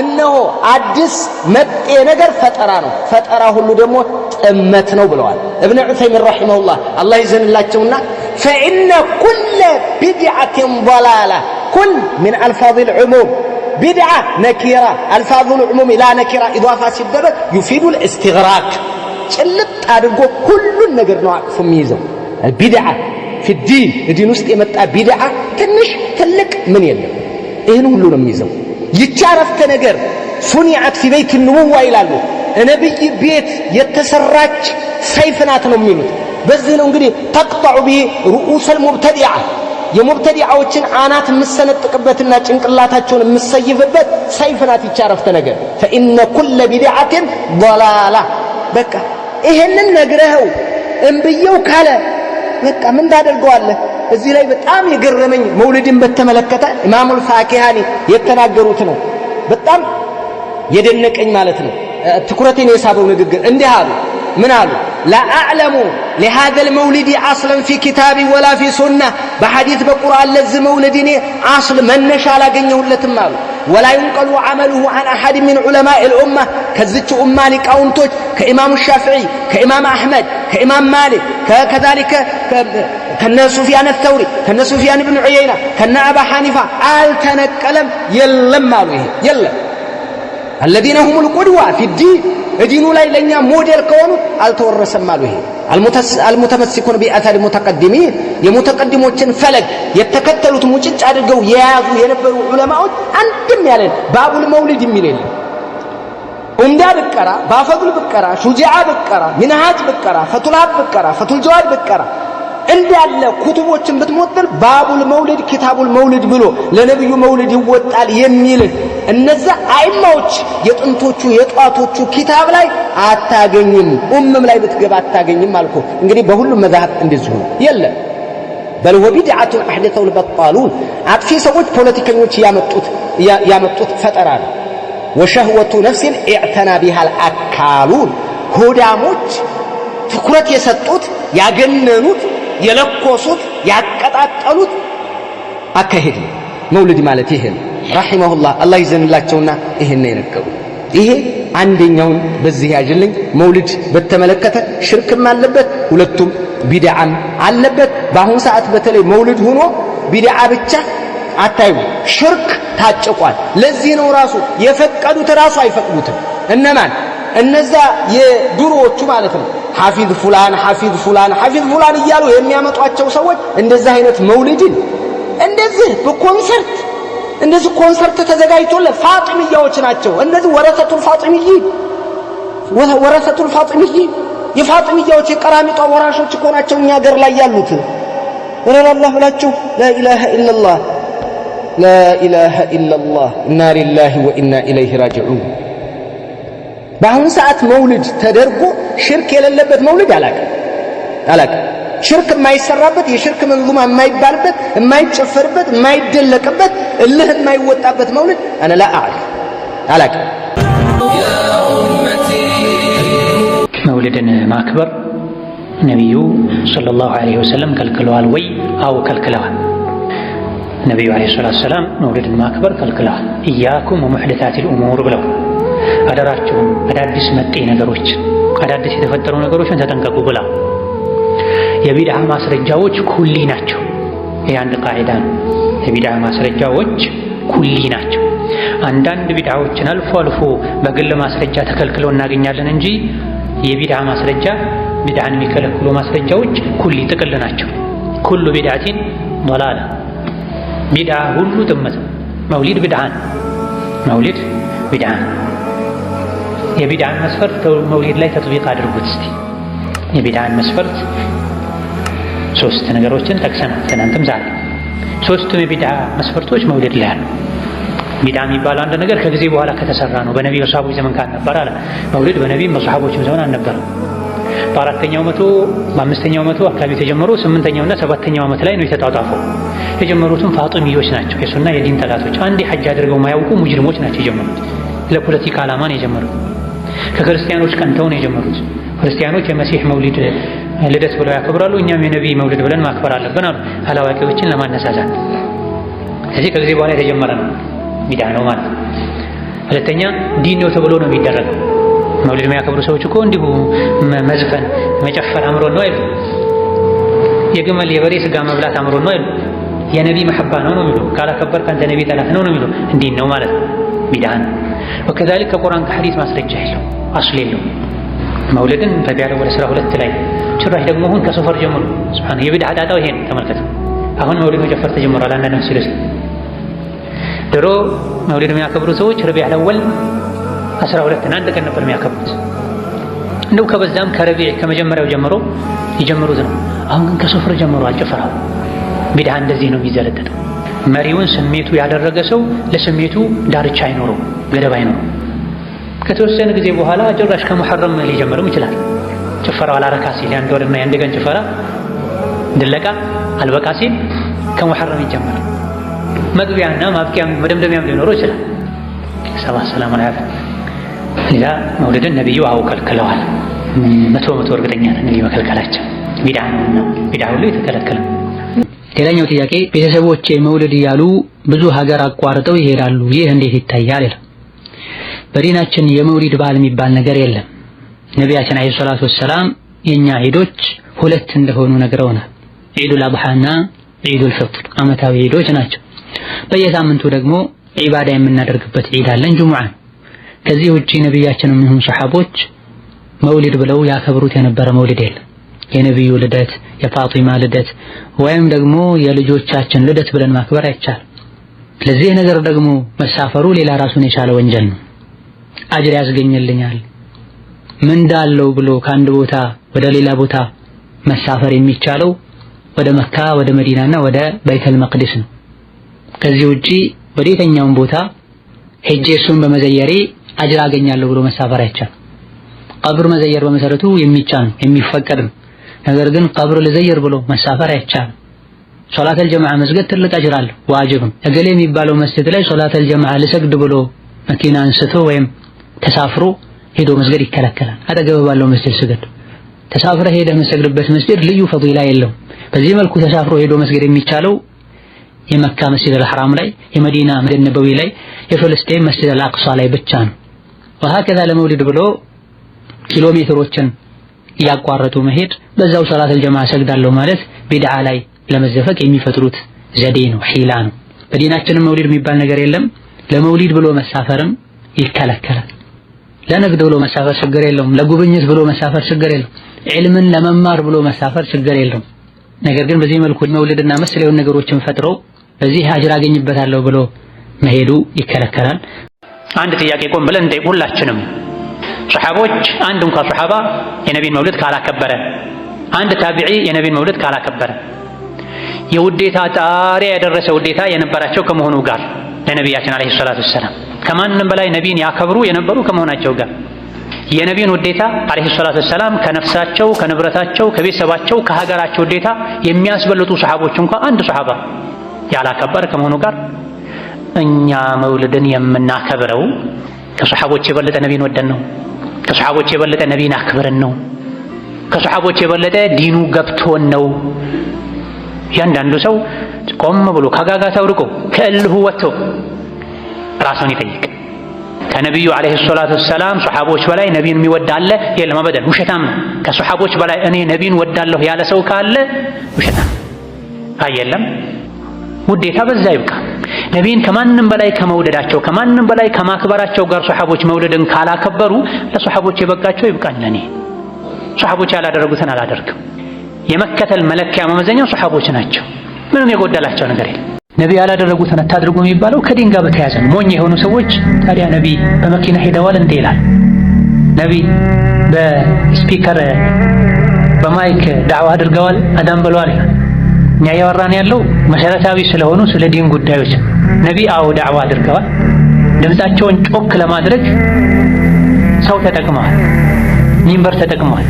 እነሆ አዲስ መጤ ነገር ፈጠራ ነው። ፈጠራ ሁሉ ደግሞ ጥመት ነው ብለዋል ኢብኑ ዑሰይሚን ረሂመሁላህ አላህ ይዘንላቸውና فإن كل بدعة ضلالة كل من ألفاظ العموم بدعة نكرة ألفاظ العموم لا نكرة إضافة ሲደረግ يفيد الاستغراق ጭልጥ አድርጎ ሁሉን ነገር ነው አቅፎ የሚይዘው البدعة في الدين الدين ውስጥ የመጣ ቢድዓ ትንሽ ትልቅ ምን የለም ይሄን ሁሉ ነው የሚይዘው። ይቻረፍተ ነገር ሱኒዓት في بيت النبوة ይላሉ ነብይ ቤት የተሰራች ሰይፍ ናት ነው የሚሉት። በዚህ ነው እንግዲህ ተቅطع به رؤوس المبتدعة የሙብተዲዓዎችን አናት የምሰነጥቅበትና ጭንቅላታቸውን የምሰይፍበት ሰይፍ ናት ይቻረፍተ ነገር فإن كل بدعة ضلالة በቃ ይሄንን ነግረኸው እንብየው ካለ በቃ ምን ታደርገዋለህ? እዚህ ላይ በጣም የገረመኝ መውሊድን በተመለከተ ኢማሙል ፋኪሃኒ የተናገሩት ነው በጣም የደነቀኝ ማለት ነው። ትኩረቴን የሳበው ንግግር እንዲህ አሉ። ምን አሉ? لا أعلم لهذا المولد أصلا في كتاب ولا في سنة بحديث بقرآن لز مولدني أصل من نشاء لاقنيهولتم አሉ ولا ينقل عمله عن أحد من علماء الأمة كذلك أماني كاونتوج كإمام الشافعي كإمام أحمد كإمام مالك كذلك كنا سفيان الثوري كنا سفيان بن عيينة كنا أبا حنيفة التنكلم يلم عليه يلم الذين هم القدوة في الدين الدين لا لنا موديل كونه التورثم عليه المتمسكون بأثار المتقدمين የሙተቀድሞችን ፈለግ የተከተሉት ሙጭጭ አድርገው የያዙ የነበሩ ዑለማዎች አንድም ያለን ባቡል መውሊድ የሚል ኡምዳ ብቀራ ባፈዱል ብቀራ ሹጃዓ ብቀራ ሚንሃጅ ብቀራ ፈቱልሃብ ብቀራ ፈቱል ጀዋድ ብቀራ እንዳለ ኩቱቦችን ብትሞጥል ባቡል መውሊድ ኪታቡል መውሊድ ብሎ ለነብዩ መውሊድ ይወጣል የሚል እነዛ አይማዎች የጥንቶቹ የጧቶቹ ኪታብ ላይ አታገኝም። ኡምም ላይ ብትገባ አታገኝም አልኩ። እንግዲህ በሁሉም መዛሀብ እንደዚሁ የለም። بل هو بدعة أحدثه البطالون አጥፊ ሰዎች ፖለቲከኞች ያመጡት ፈጠራ ነው። وشهوة نفس اعتنى بها الأكالون ሆዳሞች ትኩረት የሰጡት ያገነኑት የለኮሱት ያቀጣጠሉት አካሄድ መውሊድ ማለት ይሄ ነው። ረሂመሁላህ አላህ ይዘንላቸውና ይሄን ነው የነገሩ። ይሄ አንደኛውን በዚህ ያጅልኝ መውሊድ በተመለከተ ሽርክም አለበት ሁለቱም ቢድዓም አለበት። በአሁን ሰዓት በተለይ መውሊድ ሆኖ ቢድዓ ብቻ አታዩ ሽርክ ታጭቋል። ለዚህ ነው ራሱ የፈቀዱት ራሱ አይፈቅዱትም። እነማን እነዛ የዱሮዎቹ ማለት ነው ሐፊዝ ፉላን ሐፊዝ ፉላን ሐፊዝ ፉላን እያሉ የሚያመጧቸው ሰዎች እንደዛ አይነት መውሊድን እንደዚህ በኮንሰርት እንደዚህ ኮንሰርት ተዘጋጅቶለት ፋጢሚያዎች ናቸው። እነዚህ ወረሰቱል ፋጢሚይ የፋጢሚያዎች የቀራሚጧ ወራሾች እኮ ናቸው እኛ ሀገር ላይ ያሉት። ወላላህ ብላችሁ ላኢላሃ ኢላላህ ላኢላሃ ኢላላህ ኢና ሊላሂ ወኢና ኢለይሂ ራጂዑን። በአሁን ሰዓት መውሊድ ተደርጎ ሽርክ የሌለበት መውሊድ አላውቅም። ሽርክ የማይሰራበት የሽርክ መንዙማ የማይባልበት የማይጨፈርበት የማይደለቅበት እልህ የማይወጣበት መውሊድ አነ ላ አላውቅም። መውሊድን ማክበር ነቢዩ ሰለላሁ ዐለይሂ ወሰለም ከልክለዋል ወይ? አው ከልክለዋል። ነቢዩ ዐለይሂ ሰላቱ ወሰላም መውሊድን ማክበር ከልክለዋል። ኢያኩም ወሙሕደታቲል ኡሙር ብለው አደራችሁን አዳዲስ መጤ ነገሮችን አዳዲስ የተፈጠሩ ነገሮችን ተጠንቀቁ ብላ። የቢድዓ ማስረጃዎች ኩሊ ናቸው። ይህ አንድ ቃዒዳ ነው። የቢድዓ ማስረጃዎች ኩሊ ናቸው። አንዳንድ ቢድዓዎችን አልፎ አልፎ በግል ማስረጃ ተከልክለው እናገኛለን እንጂ የቢድዓ ማስረጃ ቢድዓን የሚከለክሉ ማስረጃዎች ኩሊ ጥቅል ናቸው። ኩሉ ቢድዓቲን ضላላ ቢድዓ ሁሉ ጥመት። መውሊድ ቢድዓን መውሊድ ቢድዓን የቢድዓን መስፈርት መውሊድ ላይ ተጥቢቅ አድርጉት እስቲ። የቢድዓን መስፈርት 3 ነገሮችን ጠቅሰናል ትናንትም ዛሬ። 3ቱም የቢድዓ መስፈርቶች መውሊድ ላይ አሉ። ቢድዓ የሚባለው አንድ ነገር ከጊዜ በኋላ ከተሰራ ነው። በነቢ በሰሃቦች ዘመን ካልነበረ አለ። መውሊድ በነቢም በሰሃቦችም ዘመን አልነበረም። በ4ኛው መቶ በ5ኛው መቶ አካባቢ ተጀምሮ 8ኛውና 7ኛው ዓመት ላይ ነው የተጣጣፈው። የጀመሩትም ፋጢሚዮች ናቸው፣ የሱና የዲን ጠላቶች። አንዴ ሐጅ አድርገው ማያውቁ ሙጅሪሞች ናቸው የጀመሩት። ለፖለቲካ ዓላማ ነው የጀመሩት። ከክርስቲያኖች ቀንተው ነው የጀመሩት። ክርስቲያኖች የመሲህ መውሊድ ልደት ብለው ያከብራሉ፣ እኛም የነቢ መውሊድ ብለን ማክበር አለብን አሉ፣ አላዋቂዎችን ለማነሳሳት። ስለዚህ ከጊዜ በኋላ የተጀመረ ነው፣ ቢድዓ ነው ማለት ነው። ሁለተኛ ዲን ነው ተብሎ ነው የሚደረገው። መውሊድ የሚያከብሩ ሰዎች እኮ እንዲሁ መዝፈን መጨፈር አምሮን ነው አይደል? የግመል የበሬ ስጋ መብላት አምሮን ነው አይደል? የነቢ መሐባ ነው ነው የሚሉ። ካላከበርክ አንተ ነቢ ጠላት ነው ነው የሚሉ። እንዲህ ነው ማለት ነው፣ ቢድዓ ነው። ወከዛሊክ ከቁርአን ከሐዲስ ማስረጃ የለው፣ አስል የለው። መውሊድን በቢያለው ወደ 12 ላይ ጭራሽ ደግሞ አሁን ከሶፈር ጀምሮ ሱብሃን የቢድዓ ጣጣው ይሄን ተመልከቱ። አሁን መውሊድ መጨፈር ተጀምሯል። አንዳንድ መስጊዶች ድሮ መውሊድ የሚያከብሩ ሰዎች ረቢዕ አወል 12 አንድ ቀን ነበር የሚያከብሩት። እንደው ከበዛም ከረቢዕ ከመጀመሪያው ጀምሮ ይጀምሩት ነው። አሁን ግን ከሶፈር ጀምሮ አልጨፈራው። ቢድዓ እንደዚህ ነው የሚዘለጠው። መሪውን ስሜቱ ያደረገ ሰው ለስሜቱ ዳርቻ አይኖረው፣ ገደብ አይኖረው። ከተወሰነ ጊዜ በኋላ ጭራሽ ከሙሐረም ሊጀምርም ይችላል። ጭፈራው አላረካ ሲል የአንድ ወርና የአንድ ቀን ጭፈራ ድለቃ አልበቃ ሲል ከሙሐረም ይጀምራል። መግቢያና ማብቂያም መደምደሚያም ሊኖረው ይችላል። ሰላም አለይኩም። ሌላ መውሊድን ነብዩ ከልክለዋል። 100% እርግጠኛ ነን ነብዩ መከልከላቸው ቢድዓ ነው። ቢድዓ ሁሉ የተከለከለ። ሌላኛው ጥያቄ ቤተሰቦቼ መውሊድ እያሉ ብዙ ሀገር አቋርጠው ይሄዳሉ፣ ይህ እንዴት ይታያል ይላል። በዲናችን የመውሊድ በዓል የሚባል ነገር የለም። ነቢያችን አለይሂ ሰላቱ ወሰላም የኛ ዒዶች 2 እንደሆኑ ነግረውናል። ዒዱል አድሃና ዒዱል ፊጥር ዓመታዊ ዒዶች ናቸው። በየሳምንቱ ደግሞ ዒባዳ የምናደርግበት ዒድ አለን፣ ጁሙዓ። ከዚህ ውጪ ነቢያችንም ይሁን ሰሐቦች መውሊድ ብለው ያከብሩት የነበረ መውሊድ የለም። የነቢዩ ልደት፣ የፋጢማ ልደት ወይም ደግሞ የልጆቻችን ልደት ብለን ማክበር አይቻልም። ለዚህ ነገር ደግሞ መሳፈሩ ሌላ ራሱን የቻለ ወንጀል ነው። አጅር ያስገኝልኛል ምንዳለው ብሎ ከአንድ ቦታ ወደ ሌላ ቦታ መሳፈር የሚቻለው ወደ መካ፣ ወደ መዲናና ወደ በይተል መቅደስ ነው። ከዚህ ውጪ በየትኛውም ቦታ ሄጄ እሱን በመዘየሬ አጅር አገኛለሁ ብሎ መሳፈር አይቻልም። ቀብር መዘየር በመሰረቱ የሚቻል የሚፈቀድ ነው። ነገር ግን ቀብር ለዘየር ብሎ መሳፈር አይቻልም። ሶላተል ጀማዓ መስገድ ትልቅ አጅር አለው፣ ዋጅብም። እገሌ የሚባለው መስጂድ ላይ ሶላተል ጀማዓ ልሰግድ ብሎ መኪና አንስቶ ወይም ተሳፍሮ ሄዶ መስገድ ይከለከላል። አጠገብ ባለው መስጂድ ስገድ። ተሳፍረ ሄደህ መስገድበት መስጂድ ልዩ ፈዲላ የለውም። በዚህ መልኩ ተሳፍሮ ሄዶ መስገድ የሚቻለው የመካ መስጂድ አልሐራም ላይ፣ የመዲና መስጂድ ነበዊ ላይ፣ የፍልስጤም መስጂድ አልአቅሷ ላይ ብቻ ነው። ወሀከዛ ለመውሊድ ብሎ ኪሎ ሜትሮችን እያቋረጡ መሄድ፣ በዛው ሶላተል ጀማዓ ሰግዳለሁ ማለት ቢድዓ ላይ ለመዘፈቅ የሚፈጥሩት ዘዴ ነው፣ ሒላ ነው። በዲናችንም መውሊድ የሚባል ነገር የለም። ለመውሊድ ብሎ መሳፈርም ይከለከላል። ለንግድ ብሎ መሳፈር ችግር የለውም። ለጉብኝት ብሎ መሳፈር ችግር የለውም። ዒልምን ለመማር ብሎ መሳፈር ችግር የለውም። ነገር ግን በዚህ መልኩ መውሊድና መሰል የሆኑ ነገሮችን ፈጥሮ በዚህ አጅር አገኝበታለሁ ብሎ መሄዱ ይከለከላል። አንድ ጥያቄ ቆም ብለን እንጠይቅ ሁላችንም። ሱሐቦች አንድ እንኳን ሱሐባ የነቢን መውሊድ ካላከበረ፣ አንድ ታቢዒ የነቢን መውሊድ ካላከበረ የውዴታ ጣሪያ የደረሰ ውዴታ የነበራቸው ከመሆኑ ጋር ለነቢያችን አለይሂ ሰላቱ ወሰላም ከማንም በላይ ነቢን ያከብሩ የነበሩ ከመሆናቸው ጋር የነቢን ውዴታ አለይሂ ሰላቱ ወሰላም ከነፍሳቸው፣ ከንብረታቸው፣ ከቤተሰባቸው፣ ከሀገራቸው ውዴታ የሚያስበልጡ ሱሐቦች እንኳን አንድ ሱሐባ ያላከበረ ከመሆኑ ጋር እኛ መውሊድን የምናከብረው ከሱሐቦች የበለጠ ነቢን ወደን ነው። ከሱሐቦች የበለጠ ነቢን አክብረን ነው። ከሱሐቦች የበለጠ ዲኑ ገብቶን ነው። ያንዳንዱ ሰው ቆም ብሎ ከጋጋታው ርቆ ከእልሁ ወጥቶ ራሱን ይጠይቅ። ከነቢዩ አለይሂ ሰላቱ ወሰላም ሱሐቦች በላይ ነቢን የሚወድ አለ? የለም፣ አበደን፣ ውሸታም ነው። ከሱሐቦች በላይ እኔ ነቢን ወዳለሁ ያለ ሰው ካለ ውሸታም። የለም፣ ውዴታ በዛ ይብቃ። ነቢን ከማንም በላይ ከመውደዳቸው ከማንም በላይ ከማክበራቸው ጋር ሱሐቦች መውደድን ካላከበሩ ለሱሐቦች የበቃቸው ይብቃኝ። ለኔ ሱሐቦች ያላደረጉትን አላደርግም። የመከተል መለኪያ መመዘኛው ሱሐቦች ናቸው። ምንም የጎደላቸው ነገር የለም። ነቢ ያላደረጉትን አታድርጉ የሚባለው ከዲን ጋር በተያያዘ ነው። ሞኝ የሆኑ ሰዎች ታዲያ ነቢ በመኪና ሄደዋል እንዴ ይላል። ነቢ በስፒከር በማይክ ዳዕዋ አድርገዋል፣ አዳም ብለዋል። እኛ እያወራን ያለው መሰረታዊ ስለሆኑ ስለ ዲን ጉዳዮች። ነቢ አዎ ዳዕዋ አድርገዋል። ድምፃቸውን ጮክ ለማድረግ ሰው ተጠቅመዋል፣ ሚንበር ተጠቅመዋል።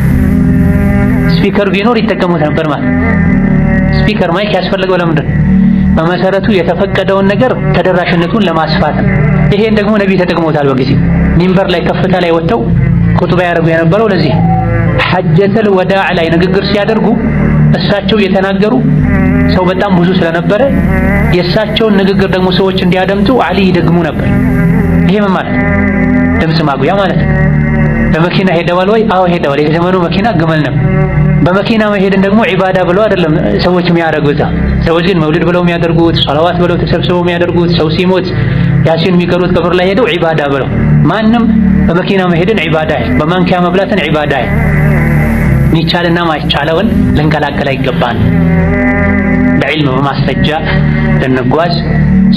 ስፒከር ቢኖር ይጠቀሙት ነበር ማለት። ስፒከር ማይክ ያስፈልገው ለምንድን? በመሰረቱ የተፈቀደውን ነገር ተደራሽነቱን ለማስፋት ነው። ይሄን ደግሞ ነቢ ተጠቅሞታል። በጊዜው ሚንበር ላይ ከፍታ ላይ ወጥተው ኹጥባ ያደርጉ የነበረው ለዚህ ሐጀተል ወዳዕ ላይ ንግግር ሲያደርጉ እሳቸው የተናገሩ ሰው በጣም ብዙ ስለነበረ የእሳቸውን ንግግር ደግሞ ሰዎች እንዲያደምጡ አሊ ይደግሙ ነበር። ይሄ ምን ማለት? ድምፅ ማጉያ ማለት ነው። በመኪና ሄደዋል ወይ? አዎ ሄደዋል። የዘመኑ መኪና ግመል ነው። በመኪና መሄድን ደግሞ ዒባዳ ብለው አይደለም ሰዎች የሚያደርጉት። ሰዎች ግን መውሊድ ብለው የሚያደርጉት፣ ሶላዋት ብለው ተሰብስበው የሚያደርጉት፣ ሰው ሲሞት ያሲን የሚቀሩት ቀብር ላይ ሄደው ዒባዳ ብለው። ማንም በመኪና መሄድን ዒባዳ አይል፣ በማንኪያ መብላትን ዒባዳ አይል። ሚቻልና ማይቻለውን ልንቀላቀል አይገባን። በዕልም በማስረጃ ልንጓዝ፣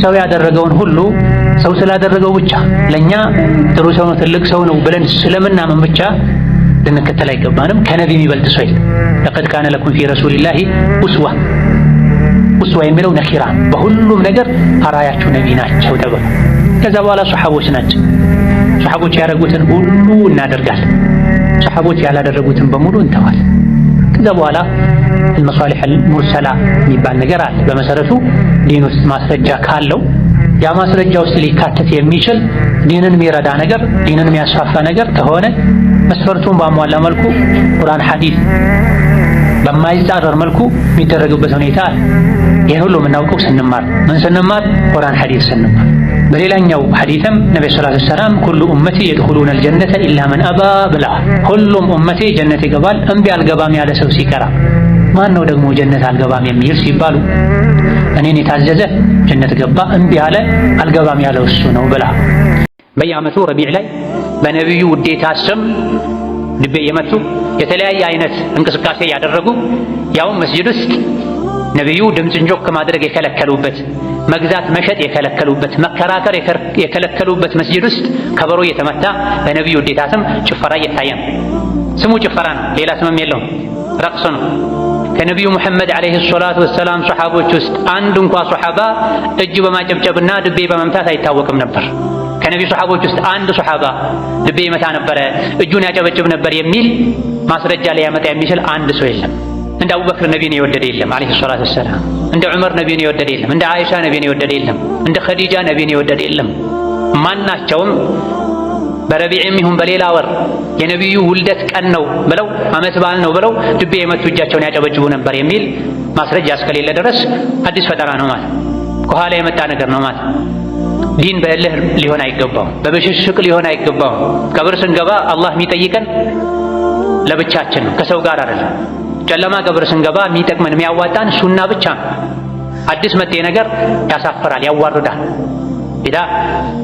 ሰው ያደረገውን ሁሉ ሰው ስላደረገው ብቻ ለኛ ጥሩ ሰው ነው ትልቅ ሰው ነው ብለን ስለምናምን ብቻ ልንከተል አይገባንም። ከነቢ የሚበልጥ ሰው የለም። ለቀድ ካነ ለኩም ፊ ረሱሊላሂ ኡስዋ የሚለው ነኪራ በሁሉም ነገር አራያችሁ ነቢ ናቸው ተብሎ ከዛ በኋላ ሱሐቦች ናቸው። ሱሐቦች ያደረጉትን ሁሉ እናደርጋለን፣ ሱሐቦች ያላደረጉትን በሙሉ እንተዋለን። ከዛ በኋላ المصالح المرسلة የሚባል ነገር አለ። በመሰረቱ ዲን ውስጥ ማስረጃ ካለው ያ ማስረጃ ውስጥ ሊካተት የሚችል ዲንን የሚረዳ ነገር፣ ዲንን የሚያስፋፋ ነገር ከሆነ መስፈርቱን ባሟላ መልኩ ቁርአን ሐዲስ በማይጻረር መልኩ የሚደረግበት ሁኔታ አለ። ይሄን ሁሉ የምናውቀው ስንማር ቁርአን ሐዲስ ስንማር። በሌላኛው ሐዲስም ነብዩ ሰለላሁ ዐለይሂ ወሰለም ኩሉ ኡመቲ የድኹሉነ አልጀነተ ኢላ መን አባ ብለዋል። ሁሉም ኡመቴ ጀነት ይገባል እምቢ አልገባም ያለ ሰው ሲቀራ። ማን ነው ደግሞ ጀነት አልገባም የሚል ሲባሉ እኔን የታዘዘ ጀነት ገባ እምቢ ያለ አልገባም ያለው እሱ ነው ብላ። በየዓመቱ ረቢዕ ላይ በነብዩ ውዴታ ስም ድቤ የመቱ የተለያየ አይነት እንቅስቃሴ ያደረጉ ያው መስጂድ ውስጥ ነብዩ ድምፅን ጆክ ማድረግ የከለከሉበት፣ መግዛት መሸጥ የከለከሉበት፣ መከራከር የከለከሉበት መስጂድ ውስጥ ከበሮ እየተመታ በነብዩ ውዴታ ስም ጭፈራ እየታየ ነው። ስሙ ጭፈራ ነው፣ ሌላ ስምም የለውም፣ ረቅስ ነው። ከነቢዩ ሙሐመድ ዓለይሂ ሰላቱ ወሰላም ሱሐቦች ውስጥ አንድ እንኳ ሱሐባ እጅ በማጨብጨብና ድቤ በመምታት አይታወቅም ነበር። ከነቢዩ ሱሐቦች ውስጥ አንድ ሱሐባ ድቤ ይመታ ነበረ፣ እጁን ያጨበጭብ ነበር የሚል ማስረጃ ላይ ያመጣ የሚችል አንድ ሰው የለም። እንደ አቡበክር ነቢይን የወደደ የለም ዓለይሂ ሰላቱ ወሰላም። እንደ ዑመር ነቢይን የወደደ የለም። እንደ አይሻ ነቢይን የወደደ የለም። እንደ ኸዲጃ ነቢይን የወደደ የለም። ማናቸውም በረቢዕም ይሁን በሌላ ወር የነቢዩ ውልደት ቀን ነው ብለው ዓመት በዓል ነው ብለው ድቤ የመቱ እጃቸውን ያጨበጭቡ ነበር የሚል ማስረጃ እስከሌለ ድረስ አዲስ ፈጠራ ነው ማለት፣ ከኋላ የመጣ ነገር ነው ማለት። ዲን በእልህ ሊሆን አይገባውም፣ በብሽሽቅ ሊሆን አይገባውም። ቀብር ስንገባ አላህ የሚጠይቀን ለብቻችን ነው፣ ከሰው ጋር አይደለም። ጨለማ ቀብር ስንገባ የሚጠቅመን የሚያዋጣን ሱና ብቻ ነው። አዲስ መጤ ነገር ያሳፍራል፣ ያዋርዳል። ኢዳ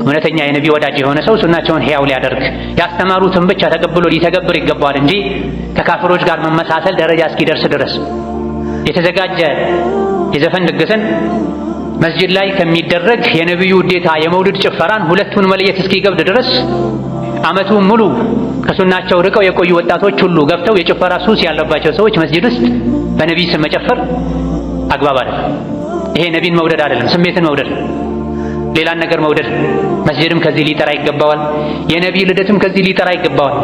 እውነተኛ የነቢ ወዳጅ የሆነ ሰው ሱናቸውን ሕያው ሊያደርግ ያስተማሩትን ብቻ ተቀብሎ ሊተገብር ይገባዋል እንጂ ከካፍሮች ጋር መመሳሰል ደረጃ እስኪደርስ ድረስ የተዘጋጀ የዘፈን ድግስን መስጂድ ላይ ከሚደረግ የነቢዩ ውዴታ የመውሊድ ጭፈራን ሁለቱን መለየት እስኪገብድ ድረስ ዓመቱን ሙሉ ከሱናቸው ርቀው የቆዩ ወጣቶች ሁሉ ገብተው የጭፈራ ሱስ ያለባቸው ሰዎች መስጂድ ውስጥ በነቢይ ስም መጨፈር አግባብ አይደለም። ይሄ ነቢይን መውደድ አይደለም፣ ስሜትን መውደድ፣ ሌላን ነገር መውደድ። መስጂድም ከዚህ ሊጠራ ይገባዋል። የነቢይ ልደትም ከዚህ ሊጠራ ይገባዋል።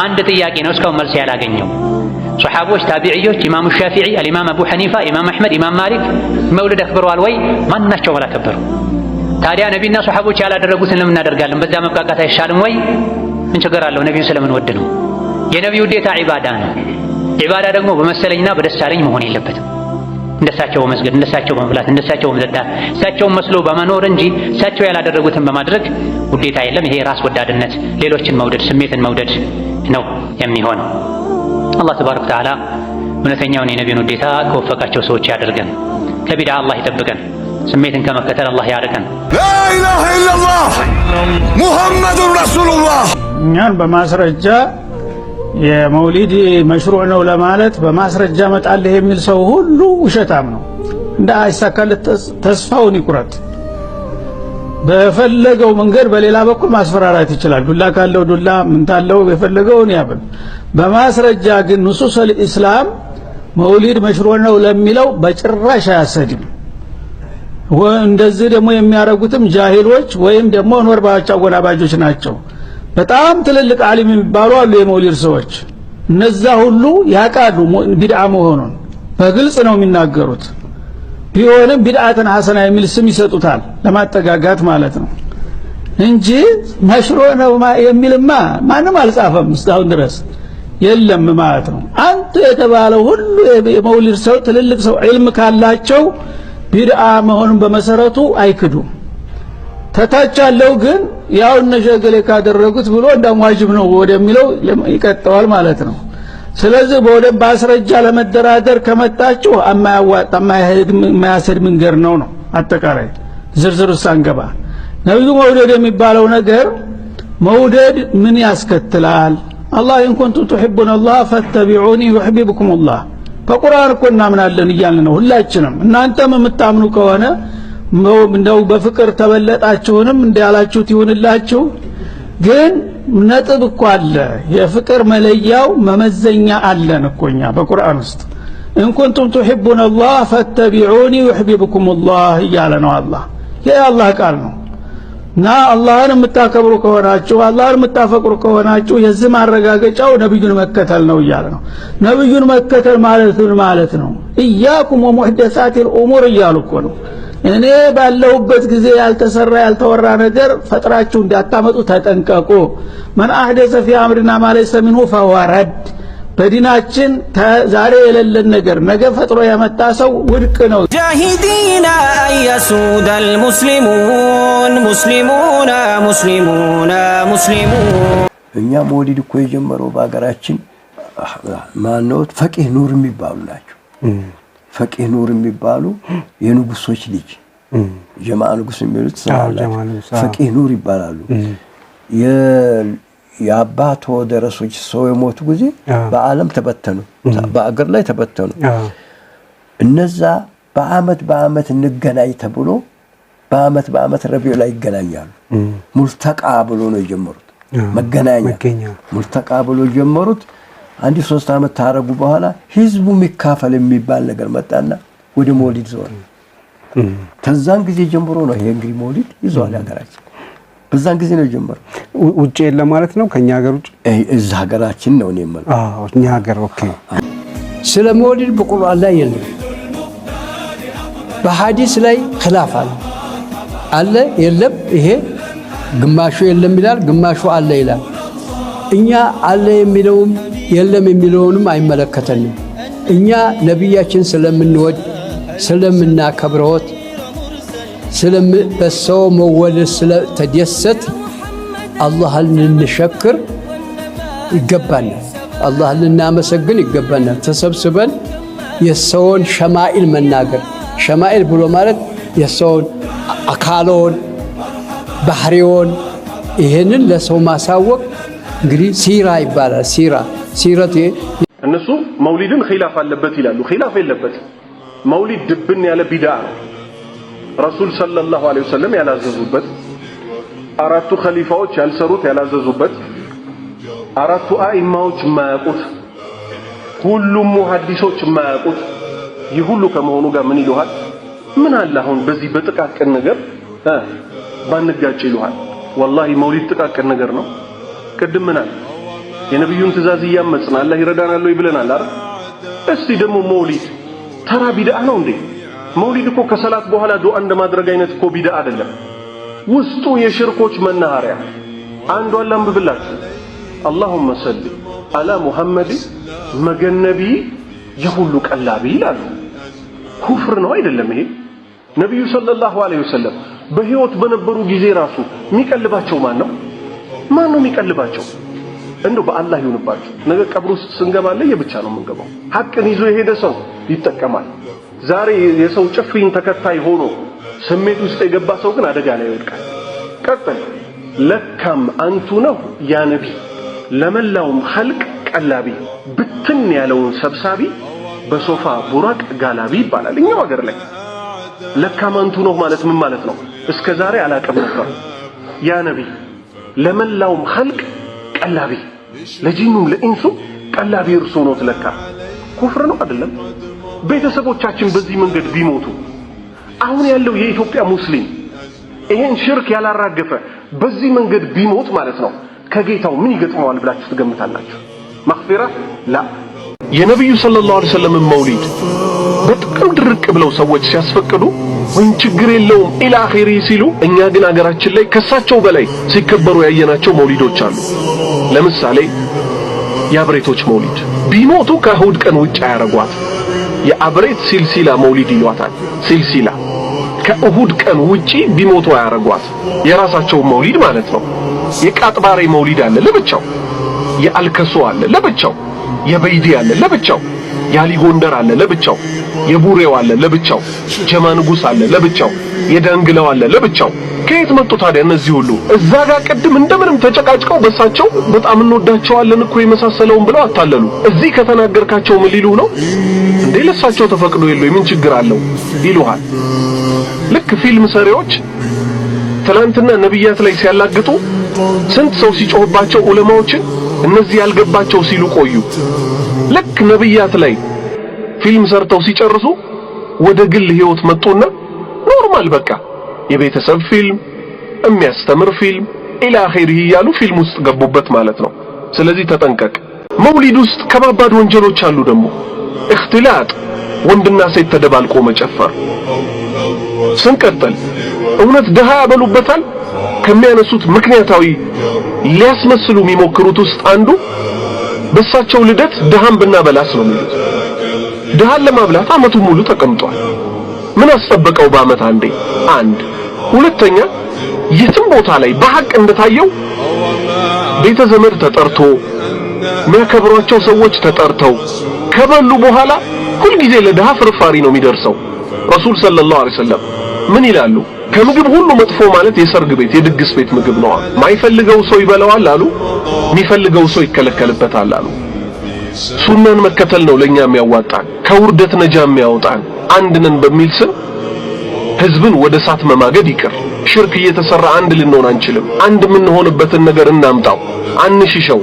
አንድ ጥያቄ ነው እስካሁን መልስ ያላገኘው። ሶሐቦች፣ ታቢዕዮች፣ ኢማሙ ሻፊዒ፣ አልኢማም አቡ ሐኒፋ፣ ኢማም አሕመድ፣ ኢማም ማሊክ መውሊድ አክብረዋል ወይ? ማናቸውም አላከበሩ። ታዲያ ነቢና ሶሐቦች ያላደረጉትን ለምን እናደርጋለን? በዛ መብቃቃት አይሻልም ወይ? ምን ችግር አለው? ነቢዩን ስለምንወድ ነው። የነቢዩ ውዴታ ዒባዳ ነው። ዒባዳ ደግሞ በመሰለኝና በደሳለኝ መሆን የለበትም። እንደሳቸው በመስገድ፣ እንደሳቸው በመብላት፣ እንደሳቸው በመጠጣት፣ እሳቸውን መስሎ በመኖር እንጂ እሳቸው ያላደረጉትን በማድረግ ውዴታ የለም። ይሄ ራስ ወዳድነት፣ ሌሎችን መውደድ፣ ስሜትን መውደድ ነው የሚሆነው። አላህ ተባረከ ወተዓላ እውነተኛውን የነቢዩን ውዴታ ከወፈቃቸው ሰዎች ያደርገን። ከቢድዓ አላህ ይጠብቀን። ስሜትን ከመከተል አላህ ያርቀን። ላኢላሃ ኢለላህ ሙሐመዱን ረሱሉላህ። እኛን በማስረጃ የመውሊድ መሽሩዕ ነው ለማለት በማስረጃ መጣልህ የሚል ሰው ሁሉ ውሸታም ነው። እንደ አይሳካለት ተስፋውን ይቁረጥ። በፈለገው መንገድ በሌላ በኩል ማስፈራራት ይችላል። ዱላ ካለው ዱላ ምን ታለው የፈለገውን ያብል። በማስረጃ ግን ንሱስ الاسلام መውሊድ መሽሮ ነው ለሚለው በጭራሽ አያሰድም። እንደዚህ ደግሞ የሚያረጉትም ጃሂሎች ወይም ደግሞ ኖርባዎች አወናባጆች ናቸው። በጣም ትልልቅ ዓሊም የሚባሉ አሉ የመውሊድ ሰዎች። እነዛ ሁሉ ያቃሉ ቢድዓ መሆኑን በግልጽ ነው የሚናገሩት። ቢሆንም ቢድዓትን ሐሰና የሚል ስም ይሰጡታል ለማጠጋጋት ማለት ነው እንጂ መሽሮ ነው የሚልማ ማንም አልጻፈም እስካሁን ድረስ የለም ማለት ነው። አንተ የተባለው ሁሉ የመውሊድ ሰው ትልልቅ ሰው ዒልም ካላቸው ቢድዓ መሆኑን በመሰረቱ አይክዱም። ተታቻለው ግን ያው እነሸገሌ ካደረጉት ብሎ እንደም ዋጅብ ነው ወደሚለው ይቀጥላል ማለት ነው። ስለዚህ በወደም ባስረጃ ለመደራደር ከመጣችሁ የማያሰድ መንገድ ነው አጠቃላይ ዝርዝር ሳንገባ ነብዩ መውደድ የሚባለው ነገር መውደድ ምን ያስከትላል? አላህ ኢን ኩንቱም ተሕቡነ አላህ ፈተቢዑኒ ይሕቢቡኩም አላህ በቁርአን እኮ እናምናለን እያልን ነው ሁላችንም። እናንተም የምታምኑ ከሆነ እንደው በፍቅር ተበለጣችሁንም እንዲያላችሁት ይሁንላችሁ። ግን ነጥብ እኮ አለ፣ የፍቅር መለያው መመዘኛ አለን እኮኛ በቁርአን ውስጥ ኢን ኩንቱም ተሕቡነ አላህ ፈተቢዑኒ ይሕቢቡኩም አላህ እያለ ነው አላህ። ይህ አላህ ቃል ነው እና አላህን የምታከብሩ ከሆናችሁ አላህን የምታፈቅሩ ከሆናችሁ የዚህ ማረጋገጫው ነብዩን መከተል ነው እያለ ነው። ነብዩን መከተል ማለት ነው ኢያኩም ወሙህደሳቲል ኡሙር እያሉ እኮ ነው። እኔ ባለሁበት ጊዜ ያልተሰራ ያልተወራ ነገር ፈጥራችሁ እንዳታመጡ ተጠንቀቁ። ማን አህደሰ ፊ አምሪና ማ ለይሰ ሚንሁ ፈሁወ ረድ። በዲናችን ዛሬ የሌለን ነገር ነገ ፈጥሮ ያመጣ ሰው ውድቅ ነው። ጃሂዲና አየሱድ አልሙስሊሙን ሙስሊሙና ሙስሊሙና ሙስሊሙን። እኛ መውሊድ እኮ የጀመረው በአገራችን ማነው ፈቂህ ኑር የሚባሉ ናቸው። ፈቂህ ኑር የሚባሉ የንጉሶች ልጅ ጀማዓ ንጉስ የሚሉት ፈቂህ ኑር ይባላሉ። የአባቶ ደረሶች ሰው የሞቱ ጊዜ በአለም ተበተኑ፣ በአገር ላይ ተበተኑ። እነዛ በአመት እንገናኝ ተብሎ በአመት ረቢዑ ላይ ይገናኛሉ። ሙልተቃ ብሎ ነው የጀመሩት። መገናኛ ሙልተቃ ብሎ ጀመሩት። አንዲ 3 አመት ታረጉ በኋላ ህዝቡ ሚካፈል የሚባል ነገር መጣና ወደ መውሊድ ዞረ። ተዛን ጊዜ ጀምሮ ነው ይሄ እንግዲህ መውሊድ ይዟል ሀገራችን። በዛን ጊዜ ነው ጀመረ። ውጭ የለም ማለት ነው ከኛ ሀገር ውጭ እዛ ሀገራችን ነው ነው ማለት እኛ ሀገር ኦኬ። ስለ መውሊድ በቁርአን ላይ የለም፣ በሐዲስ ላይ ኺላፍ አለ የለም። ይሄ ግማሹ የለም ይላል፣ ግማሹ አለ ይላል። እኛ አለ የሚለውም የለም የሚለውንም አይመለከተንም። እኛ ነብያችን ስለምንወድ ስለምናከብረውት በሰው መወለድ ስለተደሰት አላህን ልንሸክር ይገባናል፣ አላህን ልናመሰግን ይገባናል። ተሰብስበን የሰውን ሸማኢል መናገር። ሸማኢል ብሎ ማለት የሰውን አካሎን ባህሪውን ይሄንን ለሰው ማሳወቅ እንግዲህ ሲራ ይባላል። ሲረት እነሱ መውሊድን ኺላፍ አለበት ይላሉ። ኺላፍ የለበት። መውሊድ ድብን ያለ ቢድዓ ነው። ረሱል ሰለላሁ ዐለይሂ ወሰለም ያላዘዙበት፣ አራቱ ኸሊፋዎች ያልሰሩት ያላዘዙበት፣ አራቱ አኢማዎች የማያውቁት፣ ሁሉም ሙሐዲሶች የማያውቁት ይህ ሁሉ ከመሆኑ ጋር ምን ይሉሃል? ምን አለ አሁን በዚህ በጥቃቅን ነገር ባንጋጭ ይሉሃል። ወላሂ መውሊድ ጥቃቅን ነገር ነው። ቅድም ምናል የነብዩን ትእዛዝ እያመጽን አላህ ይረዳናል ወይ ብለናል አይደል? እስቲ ደግሞ መውሊድ ተራ ቢድዓ ነው እንዴ? መውሊድ እኮ ከሰላት በኋላ ዱዓ እንደማድረግ አይነት እኮ ቢድዓ አይደለም። ውስጡ የሽርኮች መናኸሪያ አንዷን ላንብብላችሁ። አላሁመ ሰሊ አላ ሙሐመድ መገነቢ የሁሉ ቀላቢ ይላሉ። ኩፍር ነው አይደለም ይሄ? ነብዩ ሰለላሁ ዐለይሂ ወሰለም በህይወት በነበሩ ጊዜ ራሱ የሚቀልባቸው ማን ነው? ማን ነው የሚቀልባቸው? እንደው በአላህ ይሁንባቸው። ነገ ቀብር ውስጥ ስንገባ ለየብቻ ነው የምንገባው። ሐቅን ይዞ የሄደ ሰው ይጠቀማል። ዛሬ የሰው ጭፍሪን ተከታይ ሆኖ ስሜት ውስጥ የገባ ሰው ግን አደጋ ላይ ይወድቃል። ቀጥል ለካም አንቱ ነው ያ ነቢ ለመላውም ኸልቅ ቀላቢ ብትን ያለውን ሰብሳቢ በሶፋ ቡራቅ ጋላቢ ይባላል። እኛው ሀገር ላይ ለካም አንቱ ነው ማለት ምን ማለት ነው? እስከ ዛሬ አላቅም ነበር። ያ ነቢይ ለመላውም ኸልቅ ቀላቢ፣ ለጂኑም ለኢንሱም ቀላቢ እርሶ ነው ትለካ። ኩፍር ነው አይደለም? ቤተሰቦቻችን በዚህ መንገድ ቢሞቱ አሁን ያለው የኢትዮጵያ ሙስሊም ይሄን ሽርክ ያላራገፈ በዚህ መንገድ ቢሞት ማለት ነው ከጌታው ምን ይገጥመዋል ብላችሁ ትገምታላችሁ? መግፊራ ላ የነብዩ ሰለላሁ ዐለይሂ ወሰለም መውሊድ በጣም ድርቅ ብለው ሰዎች ሲያስፈቅዱ ወይም ችግር የለውም ኢላ አኺሪ ሲሉ፣ እኛ ግን አገራችን ላይ ከሳቸው በላይ ሲከበሩ ያየናቸው መውሊዶች አሉ። ለምሳሌ የአብሬቶች መውሊድ ቢሞቱ ከእሁድ ቀን ውጭ አያረጓት። የአብሬት ሲልሲላ መውሊድ ይሏታል። ሲልሲላ ከእሁድ ቀን ውጪ ቢሞቱ አያረጓት። የራሳቸው መውሊድ ማለት ነው። የቃጥባሬ መውሊድ አለ ለብቻው፣ የአልከሶ አለ ለብቻው፣ የበይዲ አለ ለብቻው፣ የአሊ ጎንደር አለ ለብቻው፣ የቡሬው አለ ለብቻው፣ ጀማ ንጉስ አለ ለብቻው፣ የዳንግለው አለ ለብቻው። ከየት መጡ ታዲያ እነዚህ ሁሉ? እዛ ጋር ቅድም እንደምንም ተጨቃጭቀው በሳቸው በጣም እንወዳቸዋለን እኮ የመሳሰለውን ብለው አታለሉ። እዚህ ከተናገርካቸው ምን ሊሉ ነው እንዴ? ለሳቸው ተፈቅዶ የለው ምን ችግር አለው ይሉሃል። ልክ ፊልም ሰሪዎች ትላንትና ነብያት ላይ ሲያላግጡ ስንት ሰው ሲጮህባቸው ዑለማዎችን እነዚህ ያልገባቸው ሲሉ ቆዩ። ልክ ነብያት ላይ ፊልም ሰርተው ሲጨርሱ ወደ ግል ህይወት መጡና ኖርማል በቃ የቤተሰብ ፊልም፣ የሚያስተምር ፊልም ኢላ አኺሪህ ያሉ ፊልም ውስጥ ገቡበት ማለት ነው። ስለዚህ ተጠንቀቅ። መውሊድ ውስጥ ከባባድ ወንጀሎች አሉ ደግሞ እክትላጥ፣ ወንድና ሴት ተደባልቆ መጨፈር። ስንቀጥል እውነት ደሃ ያበሉበታል። ከሚያነሱት ምክንያታዊ ሊያስመስሉ የሚሞክሩት ውስጥ አንዱ በሳቸው ልደት ደሃን ብናበላስ ነው የሚሉት። ደሃን ለማብላት አመቱ ሙሉ ተቀምጧል። ምን አስጠበቀው በአመት አንዴ? አንድ ሁለተኛ የትም ቦታ ላይ በሐቅ እንደታየው ቤተ ዘመድ ተጠርቶ የሚያከብሯቸው ሰዎች ተጠርተው ከበሉ በኋላ ሁልጊዜ ለደሃ ፍርፋሪ ነው የሚደርሰው። ረሱል ሰለላሁ ዐለይሂ ወሰለም ምን ይላሉ? ከምግብ ሁሉ መጥፎ ማለት የሰርግ ቤት የድግስ ቤት ምግብ ነው። ማይፈልገው ሰው ይበላዋል አሉ፣ የሚፈልገው ሰው ይከለከልበታል አሉ። ሱናን መከተል ነው ለኛ የሚያዋጣን፣ ከውርደት ነጃ የሚያወጣን። አንድ ነን በሚል ስም ህዝብን ወደ ሳት መማገድ ይቅር። ሽርክ እየተሰራ አንድ ልንሆን አንችልም። አንድ የምንሆንበትን ነገር እናምጣው፣ አንሽሸው፣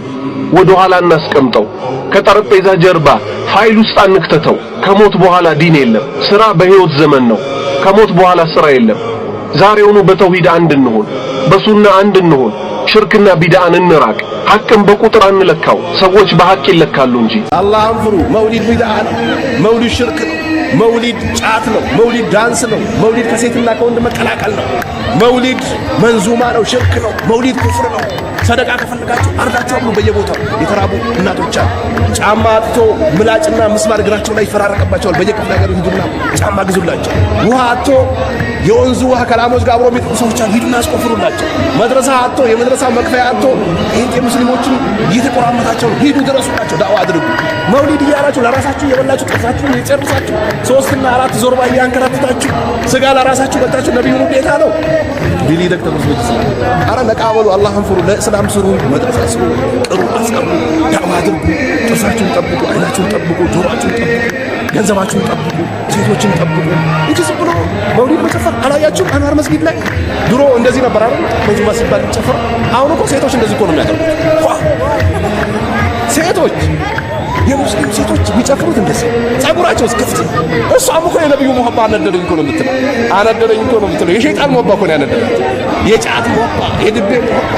ወደ ኋላ እናስቀምጠው። ከጠረጴዛ ጀርባ ፋይል ውስጥ አንክተተው። ከሞት በኋላ ዲን የለም። ስራ በህይወት ዘመን ነው። ከሞት በኋላ ስራ የለም። ዛሬውኑ በተውሂድ አንድ እንሆን፣ በሱና አንድ እንሆን። ሽርክና ቢድዓን እንራቅ። ሐቅን በቁጥር አንለካው። ሰዎች በሐቅ ይለካሉ እንጂ። አላህን ፍሩ። መውሊድ ቢድዓ ነው። መውሊድ ሽርክ ነው። መውሊድ ጫት ነው። መውሊድ ዳንስ ነው። መውሊድ ከሴትና ከወንድ መቀላቀል ነው። መውሊድ መንዙማ ነው። ሽርክ ነው። መውሊድ ኩፍር ነው። ሰደቃ ከፈለጋችሁ አርዳችሁ አብሉ። በየቦታው የተራቡ እናቶች አሉ። ጫማ አጥቶ ምላጭና ምስማር እግራቸው ላይ ይፈራረቅባቸዋል። በየክፍለ ሀገሩ ሂዱና ጫማ ግዙላቸው። ውሃ አጥቶ የወንዙ ውሃ ከላሞች ጋር አብሮ የሚጠጡ ሰዎች አሉ። ሂዱና አስቆፍሩላቸው። መድረሳ አጥቶ የመድረሳ መክፈያ አጥቶ ይሄን ሙስሊሞችን እየተቆራመታቸው ሂዱ ድረሱላቸው። ዳዋ አድርጉ። መውሊድ እያላችሁ ለራሳችሁ የበላችሁ ጥርሳችሁን የጨርሳችሁ 3 እና 4 ዞርባ እያንከራተታችሁ ስጋ ለራሳችሁ በልታችሁ ነብዩን ውዴታ ነው ቢሊ ዶክተር መስሎች ይችላል። አረ ነቃበሉ። አላህን ፍሩ። ለእስላም ስሩ። መድረሳ ስሩ። ቅሩ አስቀሩ። ዳዋ አድርጉ። ጥርሳችሁን ጠብቁ። አይናችሁን ጠብቁ። ጆሮአችሁን ጠብቁ። ገንዘባችሁን ጠብቁ። ሴቶችን ጠብቁ እንጂ ዝም ብሎ መውሊድ መጨፈር አላያችሁም? አንዋር መስጊድ ላይ ድሮ እንደዚህ ነበር አይደል? መንዙማ ሲባል ጨፈር። አሁን እኮ ሴቶች እንደዚህ እኮ ነው የሚያደርጉት። ሴቶች የሙስሊም ሴቶች የሚጨፍሩት እንደዚህ ጸጉራቸው ክፍት። እሷም እኮ የነብዩ ሙሐባ አነደደኝ እኮ ነው የምትለው። አነደደኝ እኮ ነው የምትለው። የሸይጣን ሙሐባ እኮ ነው ያነደዳት። የጫት ሙሐባ፣ የድቤ ሙሐባ።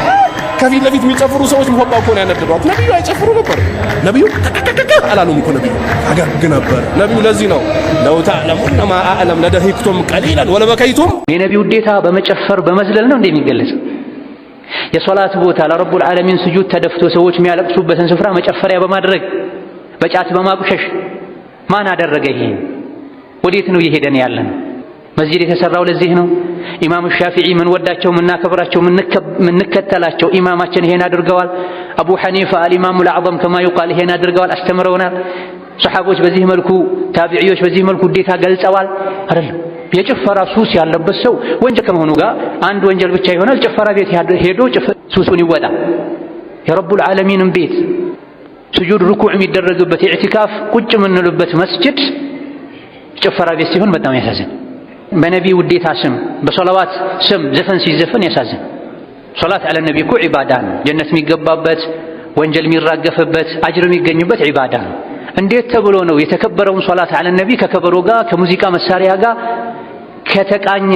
ከፊት ለፊት የሚጨፍሩ ሰዎች ሙሐባ እኮ ነው ያነደዷት። ነብዩ አይጨፍሩ ነበር። ነብዩ አላሉም እኮ ነብዩ አጋግ ነበር ነብዩ። ለዚህ ነው ለው ተዕለሙነ ማ አዕለም ለደሂክቱም ቀሊላን ወለበከይቱም። የነብዩ ውዴታ በመጨፈር በመዝለል ነው እንደሚገለጽ። የሶላት ቦታ ለረቡል ዓለሚን ስጁድ ተደፍቶ ሰዎች የሚያለቅሱበትን ስፍራ መጨፈሪያ በማድረግ በጫት በማቁሸሽ ማን አደረገ? ይሄ ወዴት ነው እየሄደን ያለን? መስጂድ የተሰራው ለዚህ ነው። ኢማሙ ሻፊዒ ምን ወዳቸው ምናከብራቸው ምንከተላቸው ኢማማችን ይሄን አድርገዋል። አቡ ሐኒፋ አልኢማሙ አልአዕዘም ከማ ይቃል ይሄን አድርገዋል፣ አስተምረውናል። ሰሐቦች በዚህ መልኩ፣ ታቢዒዎች በዚህ መልኩ ውዴታ ገልጸዋል አይደለም። የጭፈራ ሱስ ያለበት ሰው ወንጀል ከመሆኑ ጋር አንድ ወንጀል ብቻ ይሆናል። ጭፈራ ቤት ሄዶ ሱሱን ይወጣ። የረቡል ዓለሚንን ቤት ስጁድ ሩኩዕ የሚደረግበት የኢዕቲካፍ ቁጭ የምንልበት መስጂድ ጭፈራ ቤት ሲሆን በጣም ያሳዝን። በነቢ ውዴታ ስም በሶላዋት ስም ዘፈን ሲዘፈን ያሳዝን። ሶላት አለ ነቢ እኮ ዒባዳ ነው። ጀነት የሚገባበት ወንጀል የሚራገፍበት አጅር የሚገኝበት ዒባዳ ነው። እንዴት ተብሎ ነው የተከበረውን ሶላት አለ ነቢ ከከበሮ ጋር ከሙዚቃ መሳሪያ ጋር ከተቃኘ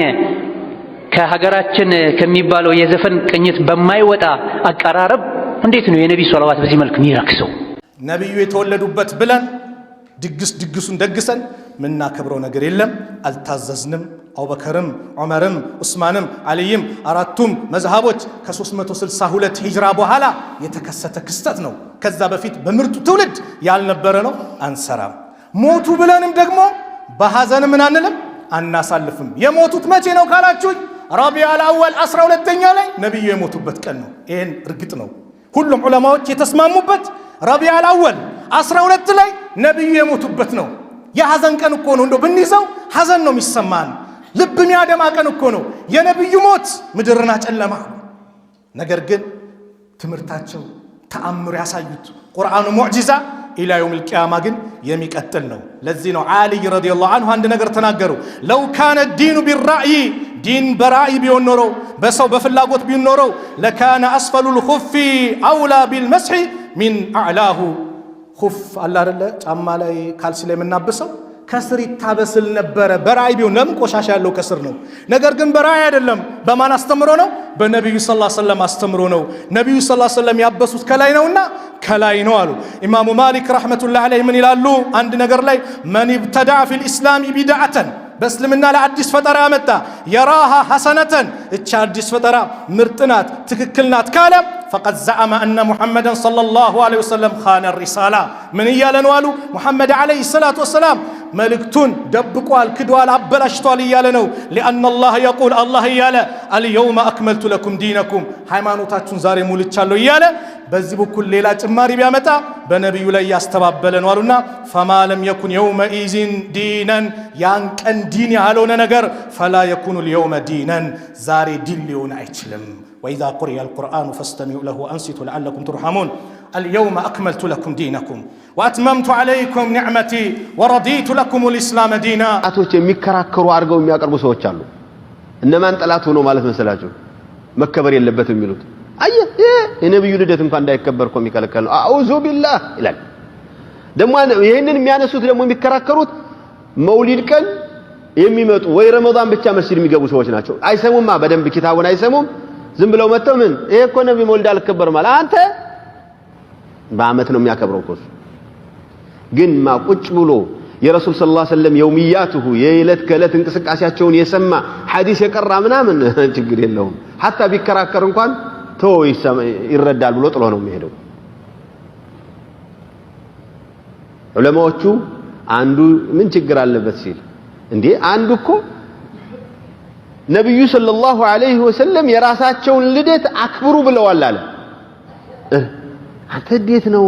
ከሀገራችን ከሚባለው የዘፈን ቅኝት በማይወጣ አቀራረብ እንዴት ነው የነቢ ሶላዋት በዚህ መልክ የሚረክሰው? ነቢዩ የተወለዱበት ብለን ድግሱን ደግሰን ምናከብረው ነገር የለም። አልታዘዝንም። አቡበከርም ዑመርም ዑስማንም አልይም አራቱም መዝሃቦች ከ362 ሂጅራ በኋላ የተከሰተ ክስተት ነው። ከዛ በፊት በምርጡ ትውልድ ያልነበረ ነው። አንሰራም። ሞቱ ብለንም ደግሞ በሐዘን ምን አንልም አናሳልፍም። የሞቱት መቼ ነው ካላችሁኝ ረቢዑል አወል 12ኛ ላይ ነብዩ የሞቱበት ቀን ነው። ይሄን እርግጥ ነው ሁሉም ዑለማዎች የተስማሙበት ረቢዑል አወል 12 ላይ ነብዩ የሞቱበት ነው። የሐዘን ቀን እኮ ነው። እንደው ብንይዘው ሐዘን ነው የሚሰማን። ልብ የሚያደማ ቀን እኮ ነው የነብዩ ሞት ምድርና ጨለማ። ነገር ግን ትምህርታቸው ተአምር ያሳዩት ቁርአኑ ሙዕጂዛ ኢላ የውሚል ቂያማ ግን የሚቀጥል ነው። ለዚህ ነው ዓሊ ረዲየላሁ ዐንሁ አንድ ነገር ተናገሩ። ለው ካነ ዲኑ ቢራእይ ዲን በራእይ ቢሆን ኖሮ በሰው በፍላጎት ቢሆን ኖሮ ለካነ አስፈሉል ኹፊ አውላ ቢልመስሒ ሚን አዕላሁ። ኹፍ አለ አይደለ ጫማ ላይ ካልሲ ላይ የምናብሰው ከስር ይታበስል ነበረ በራእይ ቢሆን። ለምን ቆሻሻ ያለው ከስር ነው። ነገር ግን በራእይ አይደለም። በማን አስተምሮ ነው? በነቢዩ ሰለላሁ ዐለይሂ ወሰለም አስተምሮ ነው። ነቢዩ ሰለላሁ ዐለይሂ ወሰለም ያበሱት ከላይ ነውና ከላይ ነው አሉ። ኢማሙ ማሊክ ረሕመቱላሂ ዐለይሂ ምን ይላሉ? አንድ ነገር ላይ መን ኢብተዳዐ ፊል ኢስላሚ ቢድዐተን በእስልምና ላይ አዲስ ፈጠራ ያመጣ የራሃ ሐሰነተን እቻ አዲስ ፈጠራ ምርጥ ናት ትክክል ናት ካለ ፈቀድ ዘዐመ አነ ሙሐመደን ሰለላሁ ዐለይሂ ወሰለም ኻነ ሪሳላ። ምን እያለ ነው አሉ? ሙሐመድ ዐለይሂ ሰላቱ ወሰላም መልእክቱን ደብቋል፣ ክዷል፣ አበላሽቷል እያለ ነው። ሊአነ አላህ የቁል አላህ እያለ አልየውመ አክመልቱ ለኩም ዲነኩም ሃይማኖታችሁን ዛሬ ሙልቻለሁ እያለ በዚህ በኩል ሌላ ጭማሪ ቢያመጣ በነቢዩ ላይ ያስተባበለ ነው አሉና ፈማ ለም የኩን የውመኢዝን ዲነን ያን ቀን ዲን ያልሆነ ነገር ፈላ የኩኑ ልየውመ ዲነን ዛሬ ዲን ሊሆን አይችልም። ወኢዛ ቁሪአ አልቁርአኑ ፈስተሚዑ ለሁ አንሲቱ ለዓለኩም ቱርሐሙን አልየውመ አክመልቱ ለኩም ዲነኩም ወአትመምቱ ዐለይኩም ኒዕመቲ ወረዲቱ ለኩም ልእስላመ ዲና። ጠላቶች የሚከራከሩ አድርገው የሚያቀርቡ ሰዎች አሉ። እነማን ጠላት ሆኖ ማለት መሰላችሁ? መከበር የለበትም የሚሉት አየህ የነብዩ ልደት እንኳን እንዳይከበር እኮ የሚከለከል ነው። አዑዙ ቢላህ ይላል። ደግሞ ይሄንን የሚያነሱት ደግሞ የሚከራከሩት መውሊድ ቀን የሚመጡ ወይ ረመዳን ብቻ መስጂድ የሚገቡ ሰዎች ናቸው። አይሰሙማ በደንብ ኪታቡን አይሰሙም። ዝም ብለው መተው ምን ይሄ እኮ ነብዩ መውሊድ አልከበር ማለት አንተ በአመት ነው የሚያከብረው እኮ። ግን ማ ቁጭ ብሎ የረሱል ሰለላሁ ዐለይሂ ወሰለም የውሚያቱሁ የዕለት ከዕለት እንቅስቃሴያቸውን የሰማ ሐዲስ የቀራ ምናምን ችግር የለውም። ሐታ ቢከራከር እንኳን ተው ይረዳል ብሎ ጥሎ ነው የሚሄደው። ዑለማዎቹ አንዱ ምን ችግር አለበት ሲል እንዴ አንዱ እኮ ነብዩ ሰለላሁ ዐለይሂ ወሰለም የራሳቸውን ልደት አክብሩ ብለዋል አለ። አንተ እንዴት ነው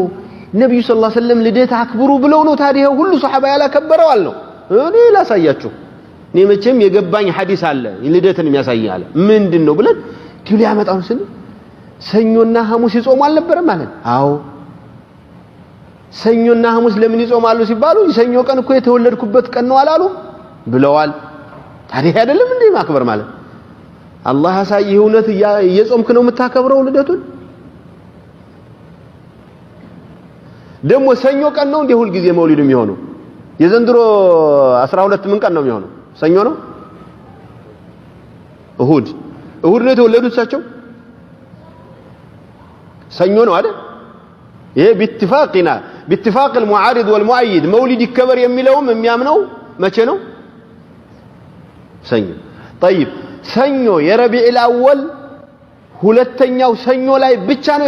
ነብዩ ሰለላሁ ዐለይሂ ወሰለም ልደት አክብሩ ብለው ነው ታዲያ ሁሉ ሱሐባ ያላከበረው አለ ነው? እኔ ላሳያችሁ። እኔ መቼም የገባኝ ሐዲስ አለ ልደትን የሚያሳይ አለ። ምንድነው ብለን ዲሉ ያመጣው ስን ሰኞና ሐሙስ ይጾሙ አልነበረም ማለት? አዎ ሰኞና ሐሙስ ለምን ይጾማሉ ሲባሉ ሰኞ ቀን እኮ የተወለድኩበት ቀን ነው አላሉ ብለዋል። ታዲያ አይደለም እንዴ ማክበር ማለት? አላህ ያሳይህ እውነት እየጾምክ ነው የምታከብረው ልደቱን? ደግሞ ሰኞ ቀን ነው እንዴ ሁል ጊዜ መውሊድ የሚሆነው? የዘንድሮ 12 ምን ቀን ነው የሚሆነው? ሰኞ ነው? እሁድ ነው የተወለዱት እሳቸው? ሰኞ ነው አይደል? ይሄ باتفاق المعارض والمؤيد መውሊድ ይከበር የሚለውም የሚያምነው መቼ ነው? ሰኞ። طيب ሰኞ የረቢዑል አወል ሁለተኛው ሰኞ ላይ ብቻ ነው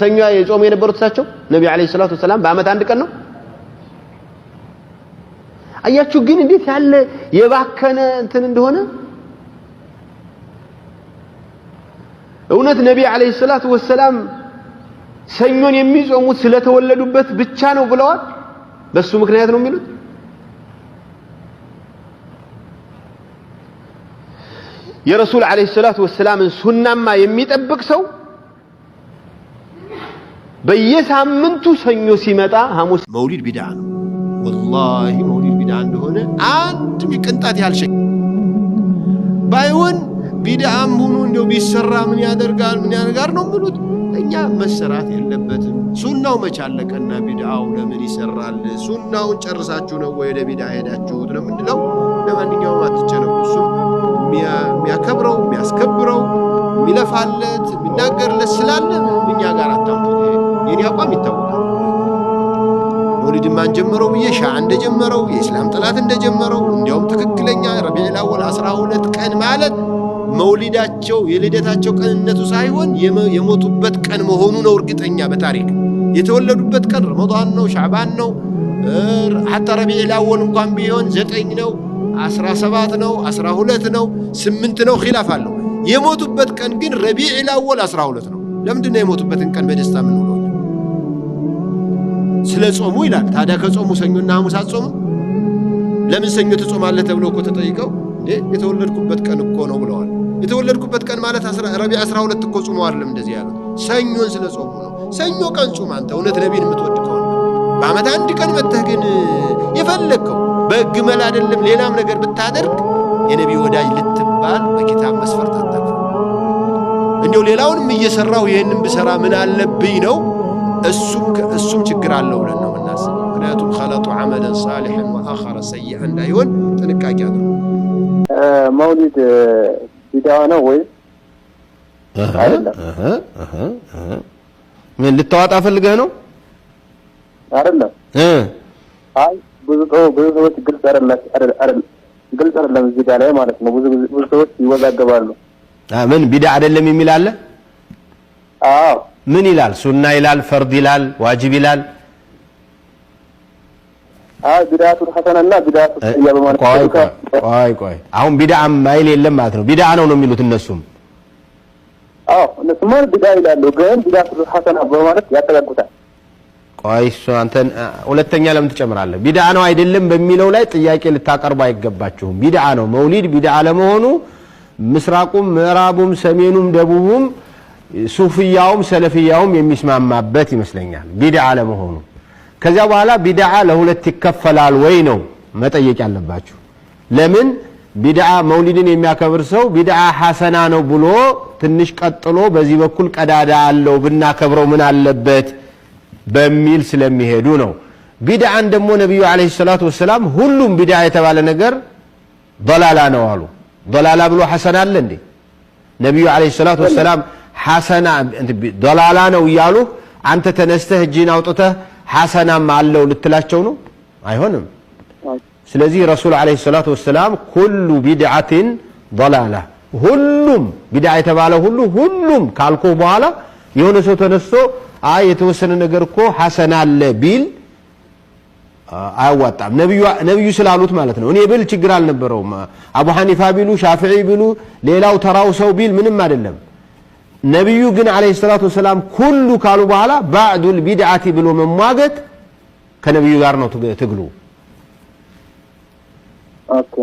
ሰኞ የጾሙ የነበሩት እሳቸው ነብዩ አለይሂ ሰላቱ ወሰላም በአመት አንድ ቀን ነው። አያችሁ ግን እንዴት ያለ የባከነ እንደሆነ። እውነት ነብዩ አለይሂ ሰላቱ ወሰላም ሰኞን የሚጾሙት ስለተወለዱበት ብቻ ነው ብለዋል? በሱ ምክንያት ነው የሚሉት? የረሱል አለይሂ ሰላቱ ወሰላም ሱናማ የሚጠብቅ ሰው በየሳምንቱ ሰኞ ሲመጣ ሐሙስ መውሊድ ቢድዓ ነው። ወላሂ መውሊድ ቢድዓ እንደሆነ አንድ ቅንጣት ያልሸኝ ባይሆን ቢድዓም ሆኖ እንደው ቢሰራ ምን ያደርጋል ነው የሚሉት። እኛ መሰራት የለበትም ሱናው መቻለቀና ቢድዓው ለምን ይሰራል? ሱናውን ጨርሳችሁ ነው ወይ ወደ ቢድዓ ሄዳችሁት ነው የምንለው። ለማንኛውም አትጨነቁ። እሱ የሚያከብረው የሚያስከብረው የሚለፋለት የሚናገርለት ስላለ እኛ ጋር አታምጡት። የኔ አቋም ይታወቃል። መውሊድን ማን ጀመረው ብዬ ሻዓ እንደጀመረው የእስላም ጠላት እንደጀመረው እንዲያውም ትክክለኛ ረቢዑል አወል 12 ቀን ማለት መውሊዳቸው የልደታቸው ቀንነቱ ሳይሆን የሞቱበት ቀን መሆኑ ነው። እርግጠኛ በታሪክ የተወለዱበት ቀን ረመዳን ነው፣ ሻዕባን ነው፣ ሐታ ረቢዑል አወል እንኳን ቢሆን 9 ነው፣ 17 ነው፣ 12 ነው፣ 8 ነው፣ ኺላፍ አለው። የሞቱበት ቀን ግን ረቢዑል አወል 12 ነው። ለምንድን ነው የሞቱበትን ቀን በደስታ ምን ነው? ስለ ጾሙ ይላል። ታዲያ ከጾሙ ሰኞና ሐሙስ አጾሙ? ለምን ሰኞ ተጾማለህ ተብሎ እኮ ተጠይቀው እንዴ የተወለድኩበት ቀን እኮ ነው ብለዋል። የተወለድኩበት ቀን ማለት ረቢዕ 12 እኮ ጾሙ አይደለም እንደዚህ ያሉት፣ ሰኞን ስለ ጾሙ ነው። ሰኞ ቀን ጾም አንተ እውነት ነቢይን የምትወድ ከሆነ በዓመት አንድ ቀን መጥተህ ግን የፈለግከው በግመል አይደለም ሌላም ነገር ብታደርግ የነቢይ ወዳጅ ልትባል በኪታብ መስፈርት አታልፍ። እንዲያው ሌላውንም እየሰራው ይሄንን ብሰራ ምን አለብኝ ነው እሱም ችግር አለው ብለን ነው የምናስበው። ምክንያቱም ኸለጡ ዐመለን ሳሊሐን ወአኸረ ሰይአን እንዳይሆን ጥንቃቄ አድርጉ። መውሊድ ቢድዓ ነው ወይ አይደለም? ምን ልታወጣ ፈልገህ ነው? አይደለም። አይ ብዙ ሰዎች ግልጽ አይደለም እዚህ ጋር ላይ ማለት ነው። ብዙ ሰዎች ይወዛገባሉ። ምን ቢድዓ አይደለም የሚል አለ? አዎ። ምን ይላል? ሱና ይላል፣ ፈርድ ይላል፣ ዋጅብ ይላል። ቢድዓቱል ሐሰናና ቢድዓቱል ሰይአ በማለት ቆይ አሁን ቢድዓ ማይል የለም ማለት ነው። ቢድዓ ነው የሚሉት እነሱም። አዎ እነሱም ቢድዓ ይላሉ፣ ግን ቢድዓቱል ሐሰና በማለት ያጠቃቁታል። ቆይ እሱ አንተን ሁለተኛ ለምን ትጨምራለህ? ቢድዓ ነው አይደለም በሚለው ላይ ጥያቄ ልታቀርቡ አይገባችሁም። ቢድዓ ነው መውሊድ ቢድዓ ለመሆኑ ምስራቁም ምዕራቡም ሰሜኑም ደቡቡም ሱፊያውም ሰለፊያውም የሚስማማበት ይመስለኛል ቢድዓ ለመሆኑ። ከዚያ በኋላ ቢድዓ ለሁለት ይከፈላል ወይ ነው መጠየቅ ያለባችሁ። ለምን ቢድዓ መውሊድን የሚያከብር ሰው ቢድዓ ሐሰና ነው ብሎ ትንሽ ቀጥሎ በዚህ በኩል ቀዳዳ አለው ብናከብረው ምን አለበት በሚል ስለሚሄዱ ነው። ቢድዓን ደግሞ ነብዩ አለይሂ ሰላቱ ወሰላም ሁሉም ቢድዓ የተባለ ነገር ضላላ ነው አሉ። ضላላ ብሎ ሐሰና አለ እንዴ? ነብዩ አለይሂ ሰላቱ ወሰላም ሐሰና ضላላ ነው እያሉ አንተ ተነስተህ እጅን አውጥተህ ሐሰናም አለው ልትላቸው ነው? አይሆንም። ስለዚህ ረሱል አለይሂ ሰላቱ ወሰላም ኩሉ ቢድዓቲን ضላላ ሁሉም ቢድዓ የተባለ ሁሉም ካልኩ በኋላ የሆነ ሰው ተነስቶ አይ የተወሰነ ነገር እኮ ሐሰና አለ ቢል አያዋጣም። ነብዩ ስላሉት ማለት ነው። እኔ ብል ችግር አልነበረውም። አቡ ሐኒፋ ቢሉ ሻፊዒ ቢሉ ሌላው ተራው ሰው ቢል ምንም አይደለም። ነብዩ ግን አለይሂ ሰላቱ ወሰላም ኩሉ ካሉ በኋላ ባዕዱል ቢድዓቲ ብሎ መሟገት ከነብዩ ጋር ነው ትግሉ። ኦኬ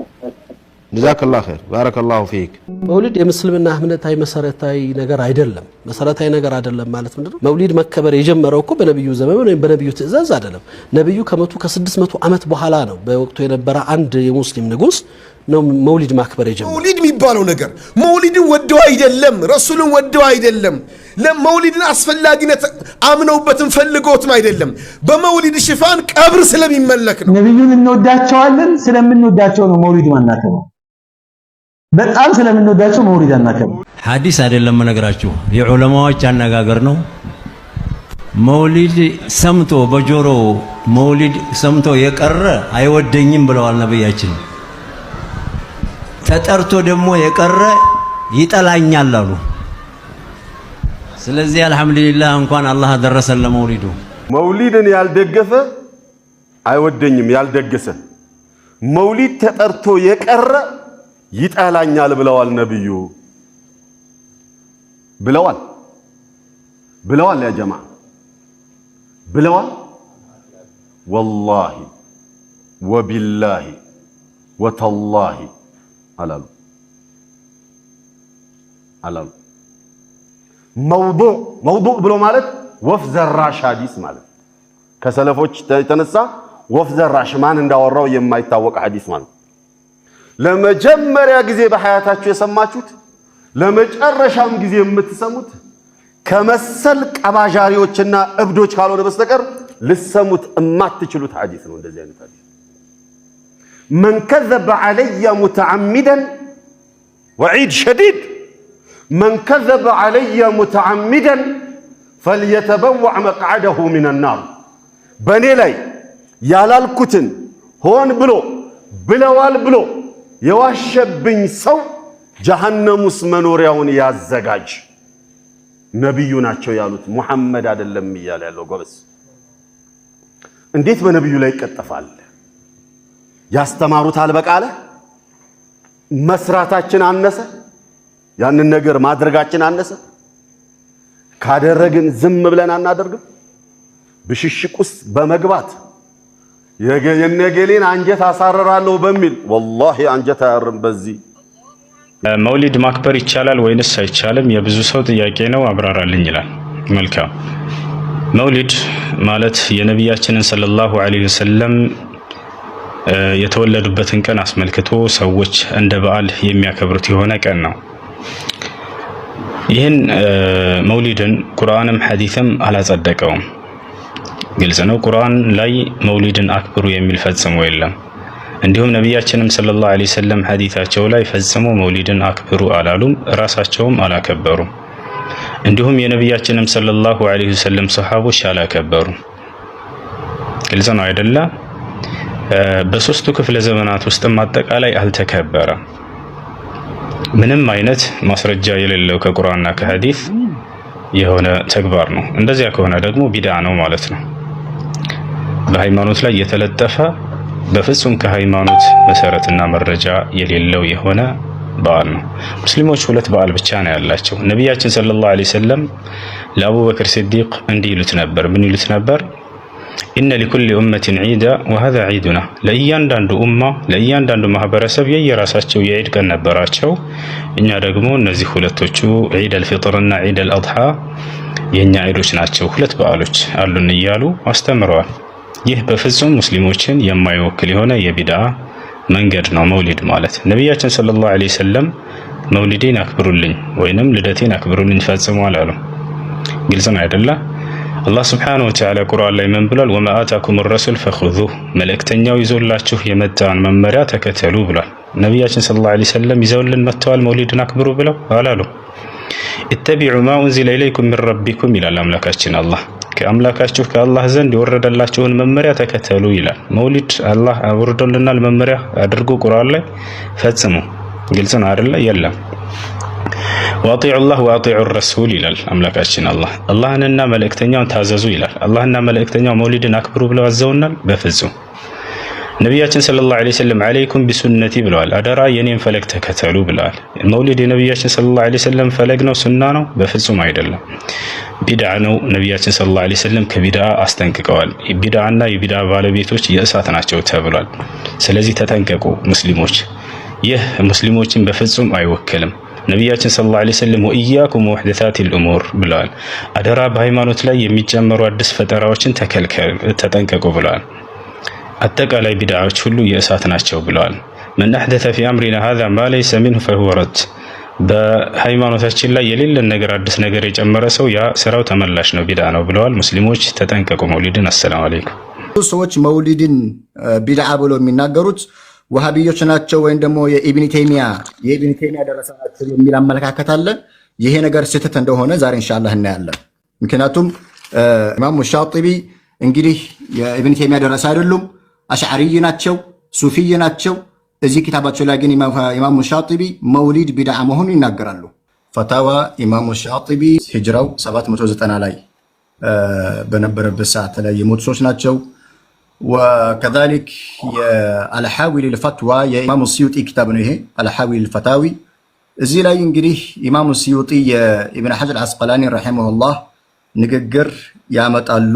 ጀዛከላሁ ኸይር ባረከላሁ ፊክ። መውሊድ የምስልምና እምነታዊ መሰረታዊ ነገር አይደለም። መሰረታዊ ነገር አይደለም ማለት ምንድነው? መውሊድ መከበር የጀመረው እኮ በነብዩ ዘመን ወይም በነብዩ ትእዛዝ አይደለም። ነብዩ ከ600 ዓመት በኋላ ነው በወቅቱ የነበረ አንድ የሙስሊም ንጉስ ነው መውሊድ ማክበር የጀመረው። መውሊድ የሚባለው ነገር መውሊድን ወደው አይደለም፣ ረሱልን ወደው አይደለም፣ ለመውሊድን አስፈላጊነት አምነውበትን ፈልገውትም አይደለም። በመውሊድ ሽፋን ቀብር ስለሚመለክ ነው። ነብዩን እንወዳቸዋለን። ስለምንወዳቸው ነው መውሊድ ማናከበው። በጣም ስለምንወዳቸው መውሊድ አናከብር። ሐዲስ አይደለም ነገራችሁ፣ የዑለማዎች አነጋገር ነው። መውሊድ ሰምቶ በጆሮ መውሊድ ሰምቶ የቀረ አይወደኝም ብለዋል ነብያችን። ተጠርቶ ደግሞ የቀረ ይጠላኛል አሉ። ስለዚህ አልহামዱሊላህ እንኳን አላህ አደረሰን ለመውሊዱ። መውሊድን ያልደገፈ አይወደኝም ያልደገሰ። መውሊድ ተጠርቶ የቀረ ይጠላኛል ብለዋል ነብዩ። ብለዋል ያ ጀማዓ ብለዋል። ወላሂ ወቢላሂ ወተላሂ አላሉ። መውዱዕ ብሎ ማለት ወፍ ዘራሽ ሐዲስ ማለት ከሰለፎች የተነሳ ወፍ ዘራሽ ማን እንዳወራው የማይታወቅ ሐዲስ ማለት ለመጀመሪያ ጊዜ በሐያታችሁ የሰማችሁት ለመጨረሻም ጊዜ የምትሰሙት ከመሰል ቀባዣሪዎችና እብዶች ካልሆነ በስተቀር ልሰሙት እማትችሉት ሐዲስ ነው። እንደዚህ አይነት ሐዲስ من كذب علي متعمدا وعيد شديد من كذب علي متعمدا فليتبوع مقعده من النار بني لاي ያላልኩትን ሆን ብሎ ብለዋል ብሎ የዋሸብኝ ሰው ጀሃነም ውስጥ መኖሪያውን ያዘጋጅ። ነብዩ ናቸው ያሉት ሙሐመድ አይደለም ይያለ ያለው ጎበስ። እንዴት በነብዩ ላይ ይቀጠፋል? ያስተማሩት አልበቃለ? መስራታችን አነሰ? ያንን ነገር ማድረጋችን አነሰ? ካደረግን ዝም ብለን አናደርግም? ብሽሽቅ ውስጥ በመግባት የነገሌን አንጀት አሳረራለሁ በሚል ወላሂ አንጀት አያርም። በዚህ መውሊድ ማክበር ይቻላል ወይንስ አይቻልም? የብዙ ሰው ጥያቄ ነው፣ አብራራልኝ ይላል። መልካም። መውሊድ ማለት የነቢያችንን ሰለላሁ ዐለይሂ ወሰለም የተወለዱበትን ቀን አስመልክቶ ሰዎች እንደ በዓል የሚያከብሩት የሆነ ቀን ነው። ይህን መውሊድን ቁርአንም ሐዲስም አላጸደቀውም። ግልጽ ነው። ቁርአን ላይ መውሊድን አክብሩ የሚል ፈጽሞ የለም። እንዲሁም ነቢያችንም ሰለላሁ ዐለይሂ ወሰለም ሐዲታቸው ላይ ፈጽሞ መውሊድን አክብሩ አላሉም፣ ራሳቸውም አላከበሩም። እንዲሁም የነቢያችንም ሰለላሁ ዐለይሂ ወሰለም ሰሃቦች አላከበሩም። ግልጽ ነው አይደለ? በሶስቱ ክፍለ ዘመናት ውስጥም አጠቃላይ አልተከበረም። ምንም አይነት ማስረጃ የሌለው ከቁርአንና ከሐዲስ የሆነ ተግባር ነው። እንደዚያ ከሆነ ደግሞ ቢድዓ ነው ማለት ነው። በሃይማኖት ላይ የተለጠፈ በፍጹም ከሃይማኖት መሰረትና መረጃ የሌለው የሆነ በዓል ነው። ሙስሊሞች ሁለት በዓል ብቻ ነው ያላቸው። ነቢያችን ሰለላሁ ዐለይሂ ወሰለም ለአቡበክር ሲዲቅ እንዲህ ይሉት ነበር። ምን ይሉት ነበር? ኢነ ሊኩሊ ኡመቲን ዒዳ ወሀዛ ዒዱና። ለእያንዳንዱ ኡማ ለእያንዳንዱ ማህበረሰብ የየራሳቸው የዒድ ቀን ነበራቸው። እኛ ደግሞ እነዚህ ሁለቶቹ ዒድ አልፊጥርና ዒድ አልአድሓ የእኛ ዒዶች ናቸው፣ ሁለት በዓሎች አሉን እያሉ አስተምረዋል። ይህ በፍጹም ሙስሊሞችን የማይወክል የሆነ የቢድዓ መንገድ ነው መውሊድ ማለት። ነቢያችን ሰለላሁ ዐለይሂ ወሰለም መውሊዴን አክብሩልኝ ወይንም ልደቴን አክብሩልኝ ፈጽሙ አላሉ። ግልጽ ነው አይደለ? አላህ ሱብሓነሁ ወተዓላ ቁርአን ላይ ምን ብሏል? ወማ አታኩም ረሱል ፈኹዙህ፣ መልእክተኛው ይዞላችሁ የመጣን መመሪያ ተከተሉ ብሏል። ነቢያችን ሰለላሁ ዐለይሂ ወሰለም ይዘውልን መጥተዋል መውሊድን አክብሩ ብለው አላሉ። ኢተቢዑ ማ ኡንዚለ ኢለይኩም ሚን ረቢኩም ይላል አምላካችን አላህ። ከአምላካችሁ ከአላህ ዘንድ የወረደላችሁን መመሪያ ተከተሉ ይላል። መውሊድ አላህ አውርዶልናል መመሪያ አድርጎ ቁርአን ላይ ፈጽሙ። ግልጽ ነው አይደለ? የለም። ወአጢዑ ላህ ወአጢዑ ረሱል ይላል አምላካችን አላህ። አላህንና መልእክተኛውን ታዘዙ ይላል። አላህና መልእክተኛው መውሊድን አክብሩ ብለው አዘውናል? በፍጹም። ነቢያችን ሰለላሁ ዐለይሂ ወሰለም ዐለይኩም ቢሱነቲ ብለዋል። አደራ የኔን ፈለግ ተከተሉ ብለዋል። መውሊድ የነቢያችን ሰለላሁ ዐለይሂ ወሰለም ፈለግ ነው? ሱና ነው? በፍጹም አይደለም። ቢድዓ ነው። ነቢያችን ሰለላሁ ዐለይሂ ወሰለም ከቢድዓ አስጠንቅቀዋል። ቢድዓና የቢድዓ ባለቤቶች የእሳት ናቸው ተብሏል። ስለዚህ ተጠንቀቁ ሙስሊሞች። ይህ ሙስሊሞችን በፍጹም አይወክልም። ነቢያችን ሰለላሁ ዐለይሂ ወሰለም ወኢያኩም ወሙሕደሳቲል ኡሙር ብለዋል። አደራ በሃይማኖት ላይ የሚጨመሩ አዲስ ፈጠራዎችን ተጠንቀቁ ብለዋል። አጠቃላይ ቢድዓዎች ሁሉ የእሳት ናቸው ብለዋል። መን አሕደተ ፊ አምሪና ሃዛ ማ ለይሰ ሚንሁ ፈሁወ ረድ። በሃይማኖታችን ላይ የሌለን ነገር አዲስ ነገር የጨመረ ሰው ያ ስራው ተመላሽ ነው፣ ቢድዓ ነው ብለዋል። ሙስሊሞች ተጠንቀቁ መውሊድን። አሰላሙ አለይኩም። ሰዎች መውሊድን ቢድዓ ብሎ የሚናገሩት ወሃቢዮች ናቸው ወይም ደግሞ የኢብኑ ተይሚያ ደረሳ ናቸው የሚል አመለካከት አለ። ይሄ ነገር ስህተት እንደሆነ ዛሬ ኢንሻአላህ እናያለን። ምክንያቱም ኢማሙ ሻጢቢ እንግዲህ የኢብኑ ተይሚያ ደረሳ አይደሉም፣ አሽዓሪይ ናቸው፣ ሱፊይ ናቸው። እዚህ ኪታባቸው ላይ ግን ኢማሙ ሻጢቢ መውሊድ ቢድዓ መሆኑን ይናገራሉ። ፈታዋ ኢማሙ ሻጢቢ ሂጅራው 790 ላይ በነበረበት ሰዓት ላይ የሞቱ ሰዎች ናቸው። ወከዛሊክ የአልሐዊ ልልፈትዋ የኢማሙ ሲዩጢ ኪታብ ነው ይሄ አልሐዊ ልልፈታዊ። እዚህ ላይ እንግዲህ ኢማሙ ሲዩጢ የኢብን ሐጀር አስቀላኒ ረሒመሁላህ ንግግር ያመጣሉ።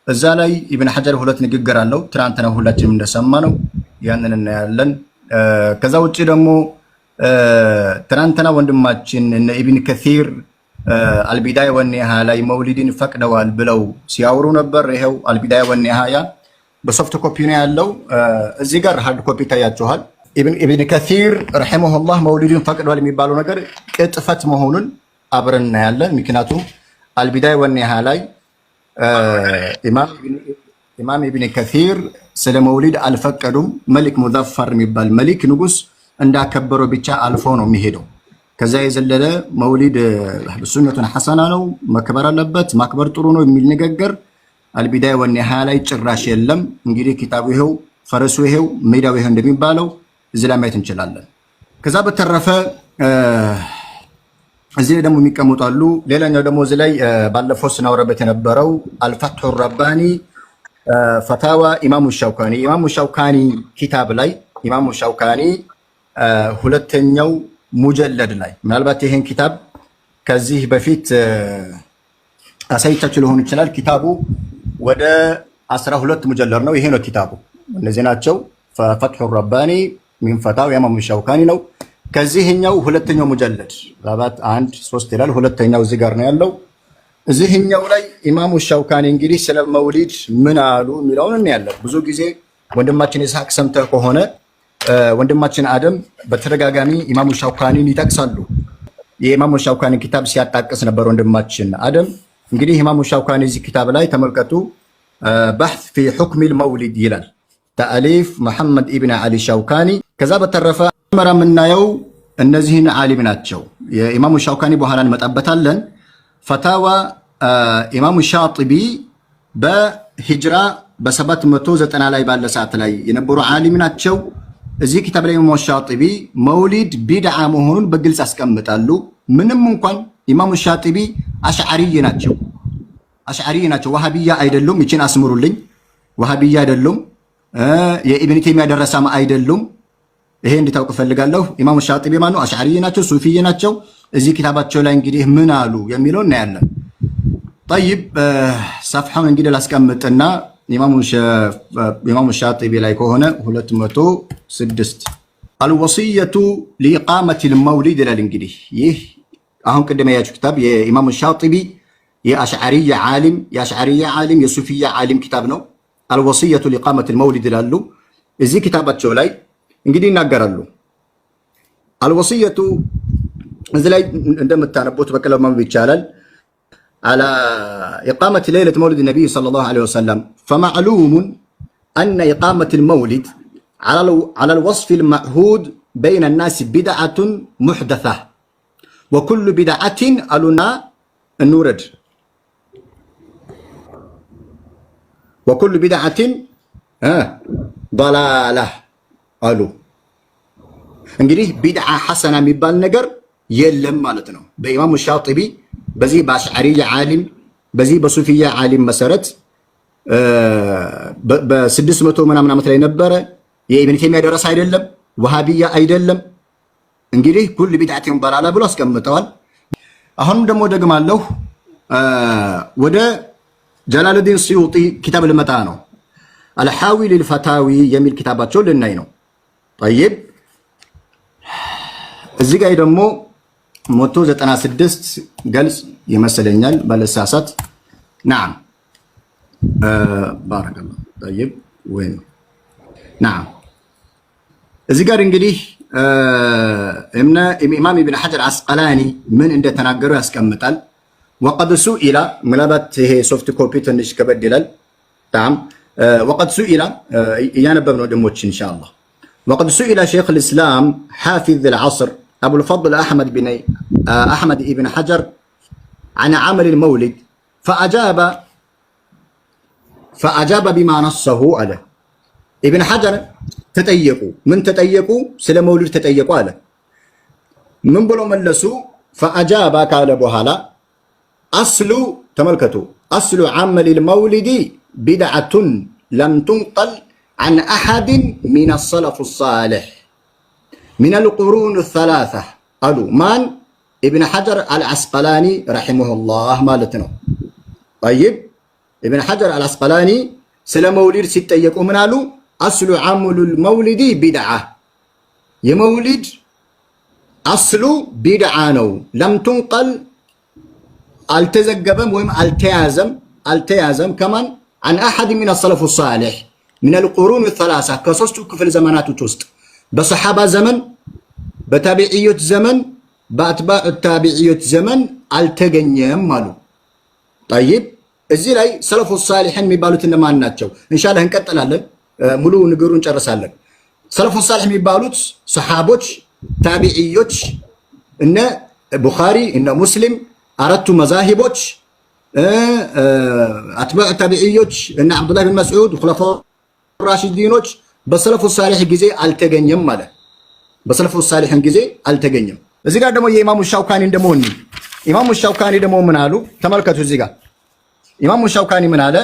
እዛ ላይ ኢብን ሐጀር ሁለት ንግግር አለው። ትናንትና ሁላችንም እንደሰማ ነው፣ ያንን እናያለን። ከዛ ውጭ ደግሞ ትናንትና ወንድማችን እነ ኢብን ከሲር አልቢዳያ ወኒሃያ ላይ መውሊድን ፈቅደዋል ብለው ሲያወሩ ነበር። ይሄው አልቢዳያ ወኒሃያ በሶፍት ኮፒ ነው ያለው። እዚህ ጋር ሃርድ ኮፒ ታያችኋል። ኢብን ከሲር ረሂመሁላህ መውሊድን ፈቅዷል የሚባለው ነገር ቅጥፈት መሆኑን አብረን እናያለን። ምክንያቱም አልቢዳያ ወኒሃያ ላይ ኢማም ኢብን ከሲር ስለ መውሊድ አልፈቀዱም። መሊክ ሙዘፈር የሚባል መሊክ ንጉስ እንዳከበረው ብቻ አልፎ ነው የሚሄደው። ከዛ የዘለለ መውሊድ ሱነቱን ሐሰና ነው፣ መከበር አለበት፣ ማክበር ጥሩ ነው የሚል ንግግር አልቢዳያ ወኒሃያ ላይ ጭራሽ የለም። እንግዲህ ኪታቡ ይሄው፣ ፈረሱ ይሄው፣ ሜዳው ይሄው እንደሚባለው እዚህ ላይ ማየት እንችላለን። ከዛ በተረፈ እዚህ ላይ ደግሞ የሚቀመጡ አሉ። ሌላኛው ደግሞ እዚህ ላይ ባለፈው ስናወራበት የነበረው አልፈትሑ ረባኒ ፈታዋ ኢማሙ ሻውካኒ ኪታብ ላይ ኢማሙ ሻውካኒ ሁለተኛው ሙጀለድ ላይ ምናልባት ይሄን ኪታብ ከዚህ በፊት አሳይቻችሁ ሊሆን ይችላል። ኪታቡ ወደ 12 ሙጀለድ ነው። ይሄ ነው ኪታቡ። እነዚህ ናቸው። ፈትሑ ረባኒ ሚን ፈታዋ ኢማሙ ሻውካኒ ነው። ከዚህኛው ሁለተኛው ሙጀለድ ባባት 1 3 ይላል። ሁለተኛው እዚህ ጋር ነው ያለው። እዚህኛው ላይ ኢማሙ ሻውካኒ እንግዲህ ስለ መውሊድ ምን አሉ የሚለውን እናያለን። ብዙ ጊዜ ወንድማችን ኢስሐቅ ሰምተህ ከሆነ ወንድማችን አደም በተደጋጋሚ ኢማሙ ሻውካኒን ይጠቅሳሉ። የኢማሙ ሻውካኒ ኪታብ ሲያጣቅስ ነበር ወንድማችን አደም። እንግዲህ ኢማሙ ሻውካኒ እዚህ ኪታብ ላይ ተመልከቱ። በሕት ፊ ሑክሚል መውሊድ ይላል። ተአሊፍ መሐመድ ኢብን ዓሊ ሻውካኒ። ከዛ በተረፈ መራ የምናየው እነዚህን ዓሊም ናቸው። የኢማሙ ሻውካኒ በኋላ እንመጣበታለን። ፈታዋ ኢማሙ ሻጢቢ በሂጅራ በ790 ላይ ባለ ሰዓት ላይ የነበሩ ዓሊም ናቸው። እዚህ ኪታብ ላይ ኢማሙ ሻጢቢ መውሊድ ቢድዓ መሆኑን በግልጽ ያስቀምጣሉ። ምንም እንኳን ኢማሙ ሻጢቢ አሽዓሪይ ናቸው። ወሃቢያ አይደሉም። ይችን አስምሩልኝ። ወሃቢያ አይደሉም። የኢብን ተይሚያ ደረሳማ አይደሉም። ይሄ እንድታውቅ ፈልጋለሁ። ኢማሙ ሻጢቢ ማነው? አሽዓሪይ ናቸው፣ ሱፊይ ናቸው። እዚህ ኪታባቸው ላይ እንግዲህ ምን አሉ የሚለው እናያለን። ጠይብ ሰፍሐውን እንግዲህ ላስቀምጥና ኢማሙ ሻጢቢ ላይ ከሆነ 206 አልወሲየቱ ሊኢቃመቲል መውሊድ ይላል። እንግዲህ ይህ አሁን ቅድም ያያችሁ ኪታብ የኢማሙ ሻጢቢ የአሽዓሪያ ዓሊም የሱፊያ ዓሊም ኪታብ ነው። አልወሲየቱ ሊኢቃመቲል መውሊድ ይላሉ። እዚህ ኪታባቸው ላይ እንግዲህ ይናገራሉ። አልወሲየቱ እዚህ ላይ እንደምታነቡት በቀላሉ ማንበብ ይቻላል። على إقامة ليلة مولد النبي صلى الله عليه وسلم فمعلوم أن إقامة المولد على الوصف المعهود بين الناس بدعة محدثة وكل بدعة ألنا النورد وكل بدعة ضلالة ألو እንግዲህ ቢድዓ ሐሰና የሚባል ነገር የለም ማለት ነው። በኢማሙ ሻጢቢ በዚህ በአሽዓሪያ ዓሊም በዚህ በሱፊያ ዓሊም መሰረት በ600 ምናምን ዓመት ላይ ነበረ። የኢብን ተይሚያ ደረሳ አይደለም፣ ወሃቢያ አይደለም። እንግዲህ ኩል ቢድዓቲን ضላላ ብሎ አስቀምጠዋል። አሁንም ደግሞ ደግማለሁ ወደ ጀላሉዲን ሲዩጢ ኪታብ ልመጣ ነው። አልሐዊ ሊልፈታዊ የሚል ኪታባቸው ልናይ ነው። ጠይብ እዚህ ጋር ደግሞ 196 ገልጽ ይመስለኛል ባለሳሳት። نعم بارك الله طيب وين نعم እዚህ ጋር እንግዲህ ኢማም ኢብን ሐጀር አስቀላኒ ምን እንደተናገሩ ያስቀምጣል። وقد سئل ምናልባት ይሄ ሶፍት ኮፒ ትንሽ ከበድ ይላል። ታም وقد سئل እያነበብነው ደሞች ኢንሻአላህ وقد سئل شيخ الإسلام حافظ العصر أبو الفضل أحمد ابن حجر عن عمل المولد فأجاب بما نصه على ابن حجر تتيقوا سل مولد تتيقوا على من بلو ملسوا فأجاب قال بوهالا أصل تملكتوا أصل عمل المولد بدعة لم تنقل عن أحد من السلف الصالح من القرون الثلاثة قالوا من ابن حجر العسقلاني رحمه الله مالتنا. طيب ابن حجر العسقلاني سلام مولد ستة يقوم من قالوا أصل عمل المولد بدعة يمولد أصل بدعة نو لم تنقل التزجبم وهم التيازم كمان عن أحد من السلف الصالح من القرون الثلاثة كسوستو كفل زمانات وست بصحابة زمن بتابعية زمن بأتباع التابعية زمن التجنيم مالو طيب እዚህ ላይ ሰለፉ ሷሊሒን የሚባሉት እነማን ናቸው? ኢንሻአላህ እንቀጥላለን። ሙሉ ንገሩን ጨርሳለን። ሰለፉ ሷሊህ የሚባሉት ሰሃቦች፣ ታቢዒዮች፣ እነ ቡኻሪ፣ እነ ሙስሊም አራቱ መዛሂቦች፣ አትባዕ ታቢዒዮች እነ አብዱላህ ብን መስዑድ፣ ኹለፋው ራሺዲኖች በሰለፉ ሷሊህ ጊዜ አልተገኘም ማለት በሰለፉ ሷሊህን ጊዜ አልተገኘም። እዚህ ጋር ደግሞ የኢማሙ ሻውካኒ እንደመሆን ኢማሙ ሻውካኒ ደግሞ ምን አሉ? ተመልከቱ እዚህ ጋር ኢማሙ ሻውካኒ ምን አለ?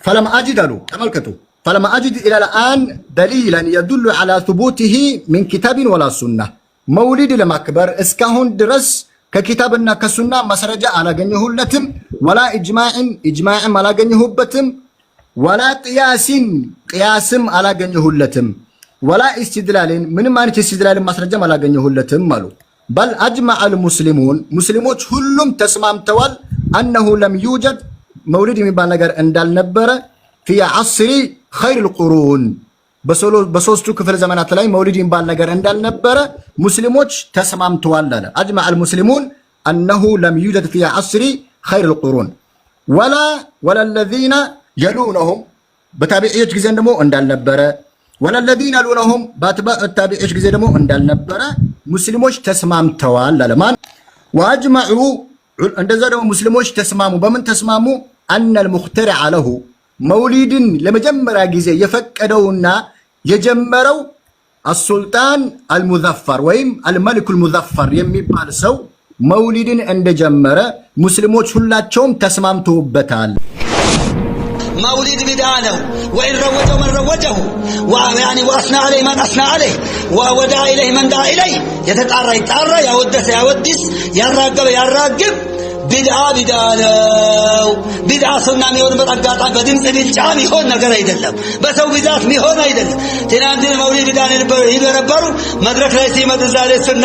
ፈለም አጅድ አሉ ተመልከቱ ፈለም አጅድ ኢላ الآن دليلا يدل على ثبوته من كتاب ولا سنة መውሊድ ለማክበር እስካሁን ድረስ ከኪታብና ከሱና ማስረጃ አላገኘሁለትም ወላ ኢጅማዕን አላገኘሁበትም ወላ ቅያስም አላገኘሁለትም ወላ ኢስቲድላልን ምንም አይነት ኢስቲድላልን ማስረጃም አላገኘሁለትም አሉ። በል አጅመዐ አልሙስሊሙን ሙስሊሞች ሁሉም ተስማምተዋል أنه لم يوجد مولد የሚባል ነገር እንዳልነበረ في عصر خير القرون በሶስቱ ክፍለ ዘመናት ላይ መውሊድ የሚባል ነገር እንዳልነበረ ሙስሊሞች ተስማምተዋል አለ። أجمع المسلمون أنه لم يوجد في عصر خير القرون ولا الذين يلونهم በታቢዒዎች ጊዜ ደግሞ እንዳልነበረ ولا الذين يلونهم በአትባዕ التابعዎች ጊዜ ደግሞ እንዳልነበረ ሙስሊሞች ተስማምተዋል አለ። ማን واجمعوا እንደዛ ደግሞ ሙስሊሞች ተስማሙ። በምን ተስማሙ? أن المخترع له መውሊድን ለመጀመሪያ ጊዜ የፈቀደውና የጀመረው السلطان المظفر ወይም الملك المظفر የሚባል ሰው መውሊድን እንደጀመረ ሙስሊሞች ሁላቸውም ተስማምተውበታል። مولد بدانه وإن روجه من روجه ويعني وأثنى عليه من أثنى عليه ودعا إليه من دعا إليه يتطارى يودس يراقب ቢድዓ ሱና የሚሆንበት አጋጣሚ በድምፅ ብልጫም ይሆን ነገር አይደለም፣ በሰው ብዛት የሚሆን አይደለም። ትናንትና መውሊድ ቢድዓ ነበሩ መድረክ ላይ ሲመጡ ዛሬ ሱና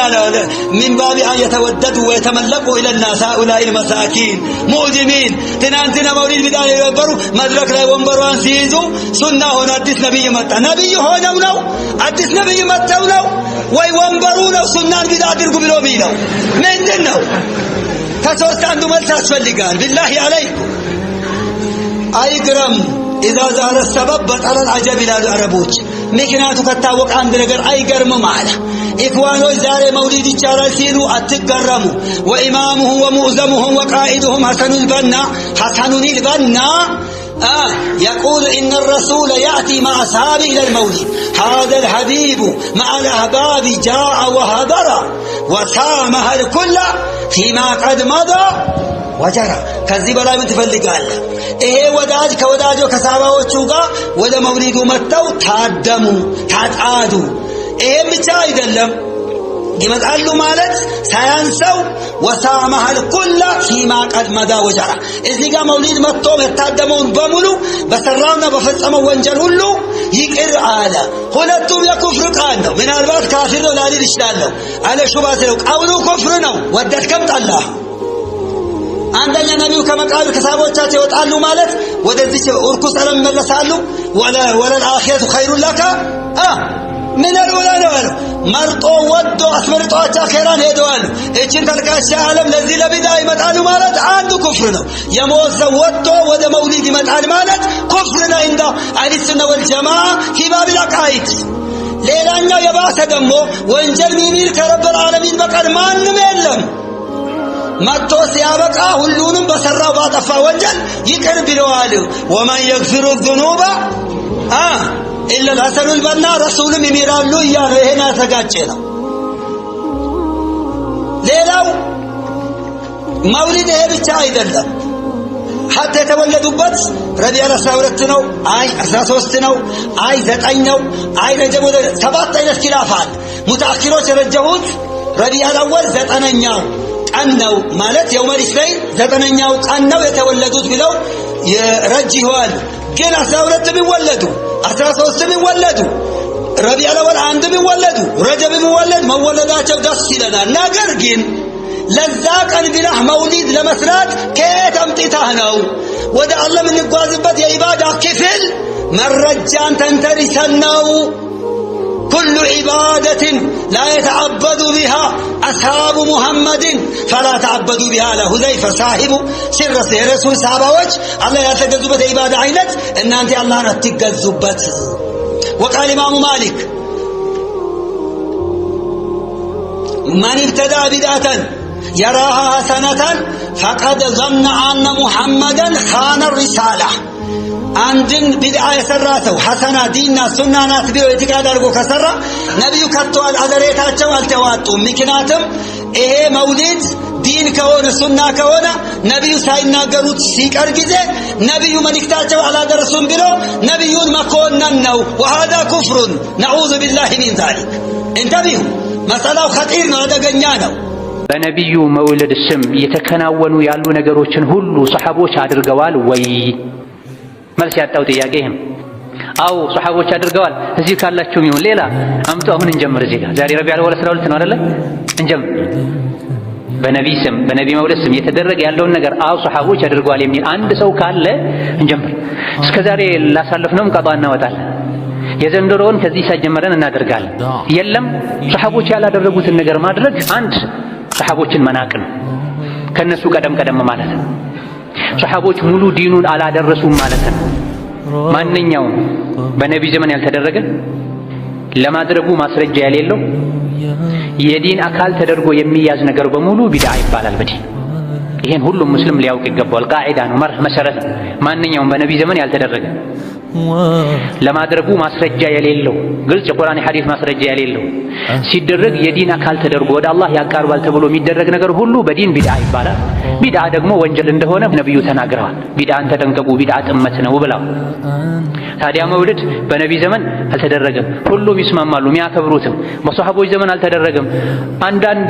من باب أن يتوددوا ويتملقوا إلى الناس هؤلاء المساكين مؤذمين ትናንትና መውሊድ ቢድዓ ነበሩ መድረክ ላይ ወንበሯን ሲይዙ ሱና ሆነ አዲስ ነብይ መጣ። ነብይ ሆነው ነው አዲስ ነብይ መጣው ነው ወይ ወንበሩ ነው ሱናን ቢድዓ አድርጉ ብሎ የሚለው ምንድን ነው? ከሶስት አንዱ መልስ ያስፈልጋል። ቢላሂ አለይኩም አይግረም إذا ظهر السبب بطل العجب ይላሉ አረቦች። ምክንያቱ ከታወቀ አንድ ነገር አይገርምም አለ። ኢኽዋኖች ዛሬ መውሊድ ይቻላል ሲሉ አትገረሙ። وإمامه ومؤذمهم وقائدهم حسن البنا يقول إن الرسول يأتي مع أصحابه إلى المولد هذا الحبيب مع الأحباب جاء وهدر وسامح الكل فيما قد مضى وجرى ከዚህ በላይ ምን ትፈልጋለህ? ይሄ ወዳጅ ከወዳጆ ከሳባዎቹ ጋር ወደ መውሊዱ መጥተው ታደሙ ታጣዱ። ይሄም ብቻ አይደለም ይመጣሉ ማለት ሳያንሰው ወሳማህ الكل فيما قد مضى وجرى እዚህ ጋር መውሊድ መጥቶ የታደመውን በሙሉ በሰራውና በፈጸመው ወንጀል ሁሉ ይቅር አለ። ሁለቱም የኩፍር ቃል ነው። ምናልባት ካፊር ነው ላሊል ይችላል አለ ሹባት ነው። ቀውሉ ኩፍር ነው ወደድከም ጠላህ። አንደኛ ነብዩ ከመቃብር ከሳቦቻቸው ይወጣሉ ማለት ወደዚህ ኡርኩስ ዓለም መለሳሉ ወለል አኺረቱ ኸይሩን ለካ ምን አልወላለው መርጦ ወዶ አስመርጧቸው አኺራን ሄደዋል። እቺን ተልካሻ ዓለም ለዚህ ለቢዳ ይመጣሉ ማለት አንዱ ኩፍር ነው። የሞተ ወዶ ወደ መውሊድ ይመጣል ማለት ኩፍር ነው። እንደ አህሉ ሱና ወልጀማዓ ሂባብ ለቃይት ሌላኛው የባሰ ደግሞ ወንጀል ሚሚል ከረበል ዓለሚን በቀር ማንም የለም። መጥቶ ሲያበቃ ሁሉንም በሰራው ባጠፋ ወንጀል ይቅር ብለዋል። ወማን يغفر الذنوب إلا الحسن البنا ረሱልም ይሚራሉ እያለ ይሄን ያዘጋጀ ነው። ሌላው መውሊድ ይሄ ብቻ አይደለም። ሐታ የተወለዱበት ረቢዑል 12 ነው፣ አይ 13 ነው፣ አይ 9 ነው፣ አይ ረጀብ 7 አይነት ኺላፍ አለ። ሙተአኺሮች የረጀሁት ረቢዑል አወል 9ኛው ቀን ነው ማለት የውመል ኢስናኢን 9ኛው ቀን ነው የተወለዱት ብለው ይረጅዋል። ግን 12 ቢወለዱ 13 ቢወለዱ ረቢዑል አወል 1 ቢወለዱ ረጀብ ቢወለድ መወለዳቸው ደስ ይለናል። ነገር ግን ለዛ ቀን ብለህ መውሊድ ለመስራት ከየት አምጥተህ ነው? ወደ አላህ የምንጓዝበት የኢባዳ ክፍል መረጃን ተንተርሰን ነው። كل عبادة لا يتعبد بها أصحاب محمد فلا تعبدوا بها له حذيفة صاحب سر رسول صحابة الله يتجذبت عبادة عينت إن أنت الله نتجذبت. وقال الإمام مالك من ابتدأ بدعة يراها حسنة فقد ظن أن محمدا خان الرسالة. አንድን ቢድዓ የሰራተው ሐሰና ዲንና ሱና ናት ቢሎ ኢዕቲቃድ አድርጎ ከሰራ ነብዩ ከተዋል አዘሬታቸው አልተዋጡም። ምክንያቱም ይሄ መውሊድ ዲን ከሆነ ሱና ከሆነ ነብዩ ሳይናገሩት ሲቀር ጊዜ ነብዩ መልእክታቸው አላደረሱም ብሎ ነብዩን መኮነን ነው። وهذا كفر نعوذ بالله من ذلك። እንተቢሁ መሰላው ኸጢር ነው፣ አደገኛ ነው። በነብዩ መውሊድ ስም የተከናወኑ ያሉ ነገሮችን ሁሉ ሰሃቦች አድርገዋል ወይ? መልስ ያጣው ጥያቄ ይሄም አው ሱሐቦች አድርገዋል። እዚህ ካላችሁም ይሁን ሌላ አምጡ። አሁን እንጀምር። እዚህ ጋር ዛሬ ረቢዕ አልአወል 12 ነው አይደለ? እንጀምር። በነብይ ስም በነብይ መውሊድ ስም የተደረገ ያለውን ነገር አው ሱሐቦች አድርገዋል የሚል አንድ ሰው ካለ እንጀምር። እስከዛሬ ላሳለፍነውም ቀጣ እናወጣለን። የዘንድሮውን ከዚህ ሳይጀመረን እናደርጋለን። የለም ሱሐቦች ያላደረጉትን ነገር ማድረግ አንድ ሱሐቦችን መናቅ ነው፣ ከነሱ ቀደም ማለት ነው። ሱሐቦች ሙሉ ዲኑን አላደረሱም ማለት ነው። ማንኛውም በነብይ ዘመን ያልተደረገ ለማድረጉ ማስረጃ የሌለው የዲን አካል ተደርጎ የሚያዝ ነገር በሙሉ ቢድዓ ይባላል በዲን። ይሄን ሁሉም ሙስሊም ሊያውቅ ይገባዋል። ቃዒዳ ነው፣ መርህ መሰረት ነው። ማንኛውም በነብይ ዘመን ያልተደረገ ለማድረጉ ማስረጃ የሌለው ግልጽ የቁርአን ሐዲስ ማስረጃ የሌለው ሲደረግ የዲን አካል ተደርጎ ወደ አላህ ያቃርባል ተብሎ የሚደረግ ነገር ሁሉ በዲን ቢድዓ ይባላል። ቢድዓ ደግሞ ወንጀል እንደሆነ ነብዩ ተናግረዋል። ቢድዓን ተጠንቀቁ፣ ቢድዓ ጥመት ነው ብለው። ታዲያ መውሊድ በነብይ ዘመን አልተደረገም፣ ሁሉም ይስማማሉ የሚያከብሩትም። በሷሐቦች ዘመን አልተደረገም። አንዳንድ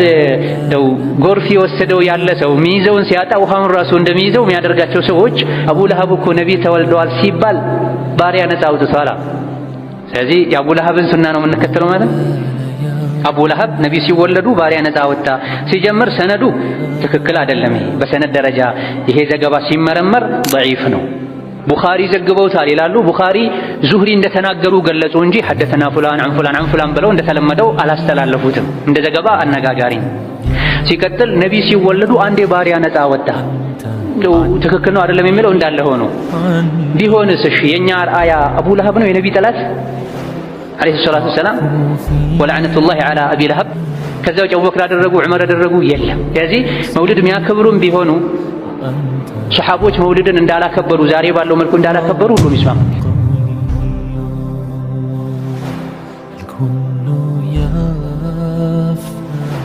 ደው ጎርፍ የወሰደው ያለ ሰው ሚይዘውን ሲያጣ ውሃውን ራሱ እንደሚይዘው የሚያደርጋቸው ሰዎች አቡ ለሀብ እኮ ነብይ ተወልደዋል ሲባል ባሪያ ነፃ አውጥቷል። ስለዚህ የአቡ ለሀብን ሱና ነው የምንከተለው ማለት። አቡ ለሀብ ነብይ ሲወለዱ ባሪያ ነፃ ወጣ። ሲጀምር ሰነዱ ትክክል አይደለም። በሰነድ ደረጃ ይሄ ዘገባ ሲመረመር ضعيف ነው። ቡኻሪ ዘግበውታል ይላሉ። ቡኻሪ ዙህሪ እንደተናገሩ ገለጹ እንጂ ሐደተና ፉላን አን ፉላን አን ፉላን ብለው እንደተለመደው አላስተላለፉትም። እንደ ዘገባ አነጋጋሪ። ሲቀጥል ነብይ ሲወለዱ አንዴ ባሪያ ነፃ ወጣ ትክክል ነው አይደለም የሚለው እንዳለ ሆኖ ቢሆንስ እሺ የኛ አርአያ አቡ ለሀብ ነው የነብይ ጠላት አለይሂ ሰላቱ ወሰላም ወለዓነቱላሂ ዐላ አቢ ለሀብ። ከዛው አቡበክር አደረጉ ዑመር አደረጉ የለም። ስለዚህ መውሊድ የሚያከብሩም ቢሆኑ ሱሐቦች መውሊድን እንዳላከበሩ ዛሬ ባለው መልኩ እንዳላከበሩ ሁሉም ይስማማል።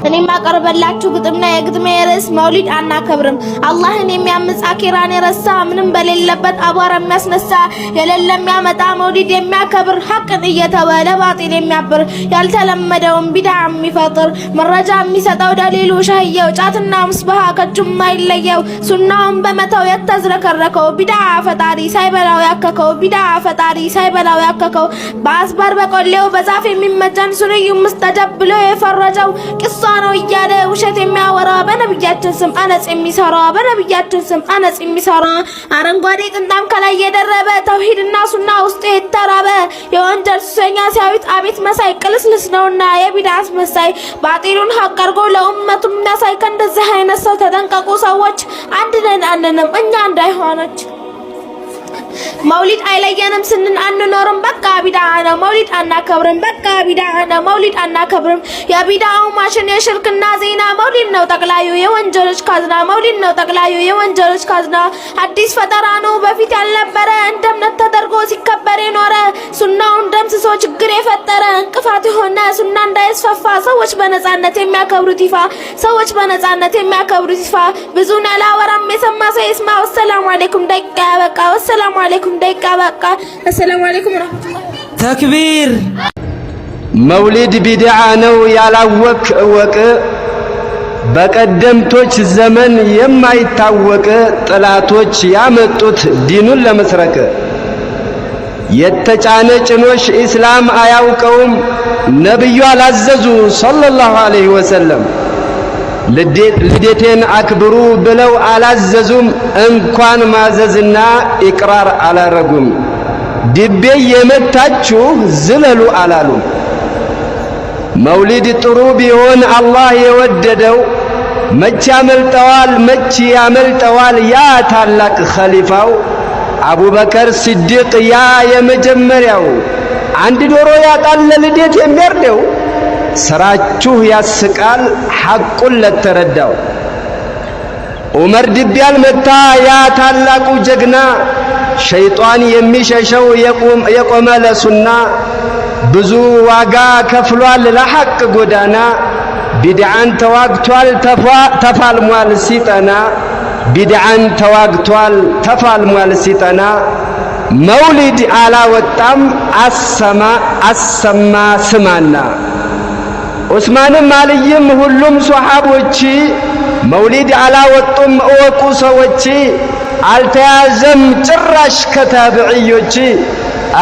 እኔ ማቀርበላችሁ ግጥምና የግጥሜ ርዕስ መውሊድ አናከብርም። አላህን የሚያምጽ አኺራን የረሳ ምንም በሌለበት አቧራ የሚያስነሳ የሌለ የሚያመጣ መውሊድ የሚያከብር ሐቅን እየተወ ለባጢል የሚያብር ያልተለመደውን ቢድዓ የሚፈጥር መረጃ የሚሰጠው ደሊሉ ሸህየው ጫትና ምስባሃ ከእጁም የማይለየው ሱናውን በመተው የተዝረከረከው ቢድዓ ፈጣሪ ሳይበላው ያከከው ቢድዓ ፈጣሪ ሳይበላው ያከከው በአስባር በቆሌው በዛፍ የሚመጀን ሱንዩ ሙስተጀብ ብሎ የፈረጀው ቅሷ ነው እያለ ውሸት የሚያወራ በነብያችን ስም አነጽ የሚሰራ በነብያችን ስም አነጽ የሚሰራ አረንጓዴ ጥምጣም ከላይ የደረበ ተውሂድና ሱና ውስጥ የተራበ የወንጀል ሱሰኛ ሲያዩት አቤት መሳይ ቅልስልስ ነውና የቢድዓ አስመሳይ ባጢሉን ሐቅ አድርጎ ለኡመቱ የሚያሳይ ከእንደዚህ አይነት ሰው ተጠንቀቁ ሰዎች። አንድ ነን አንንም እኛ እንዳይሆነች መውሊድ አይለየንም ስንን አንኖርም በቃ ቢድዓ ነው መውሊድ አናከብርም በቃ ቢድዓ ነው መውሊድ አናከብርም። የቢድዓው ማሽን የሽርክና ዜና መውሊድ ነው ጠቅላዩ የወንጀሎች ካዝና መውሊድ ነው ጠቅላዩ የወንጀሎች ካዝና። አዲስ ፈጠራ ነው በፊት ያልነበረ እንደ እምነት ተደርጎ ሲከበር የኖረ ሱናውን ደምስሶ ችግር የፈጠረ እንቅፋት የሆነ ሱና እንዳይስፋፋ ሰዎች በነጻነት የሚያከብሩት ይፋ ሰዎች በነጻነት የሚያከብሩት ይፋ። ብዙን አላወራም የሰማ ሰው ይስማ። ወሰላሙ አለይኩም ደቂቃ ያበቃ። ወሰላሙ አለይኩም ደቂቃ በቃ። አሰላሙ አለይኩም ወራህመቱላህ። ተክቢር። መውሊድ ቢድዓ ነው ያላወቅ እወቅ። በቀደምቶች ዘመን የማይታወቅ ጥላቶች ያመጡት ዲኑን ለመስረቅ የተጫነ ጭኖሽ ኢስላም አያውቀውም ነብዩ አላዘዙ ሰለላሁ ዐለይሂ ወሰለም። ልደቴን አክብሩ ብለው አላዘዙም እንኳን ማዘዝና ኢቅራር አላረጉም። ድቤ የመታችሁ ዝለሉ አላሉም። መውሊድ ጥሩ ቢሆን አላህ የወደደው መቼ ያመልጠዋል መቼ ያመልጠዋል ያ ታላቅ ኸሊፋው አቡበከር ሲዲቅ ያ የመጀመሪያው አንድ ዶሮ ያጣል ለልደት የሚያርደው ስራችሁ ያስቃል ሐቁን ለተረዳው ዑመር ድቤ ያልመታ ያ ታላቁ ጀግና ሸይጣን የሚሸሸው የቆመ ለሱና ብዙ ዋጋ ከፍሏል ለሐቅ ጎዳና ቢድዓን ተዋግቷል ተፋልሟል ሲጠና ቢድዓን ተዋግቷል ተፋልሟል ሲጠና መውሊድ አላወጣም አሰማ ስማና ዑስማንም አልይም ሁሉም ሷሐቦች መውሊድ አላወጡም እወቁ ሰዎች አልተያዘም ጭራሽ ከታብዕዮች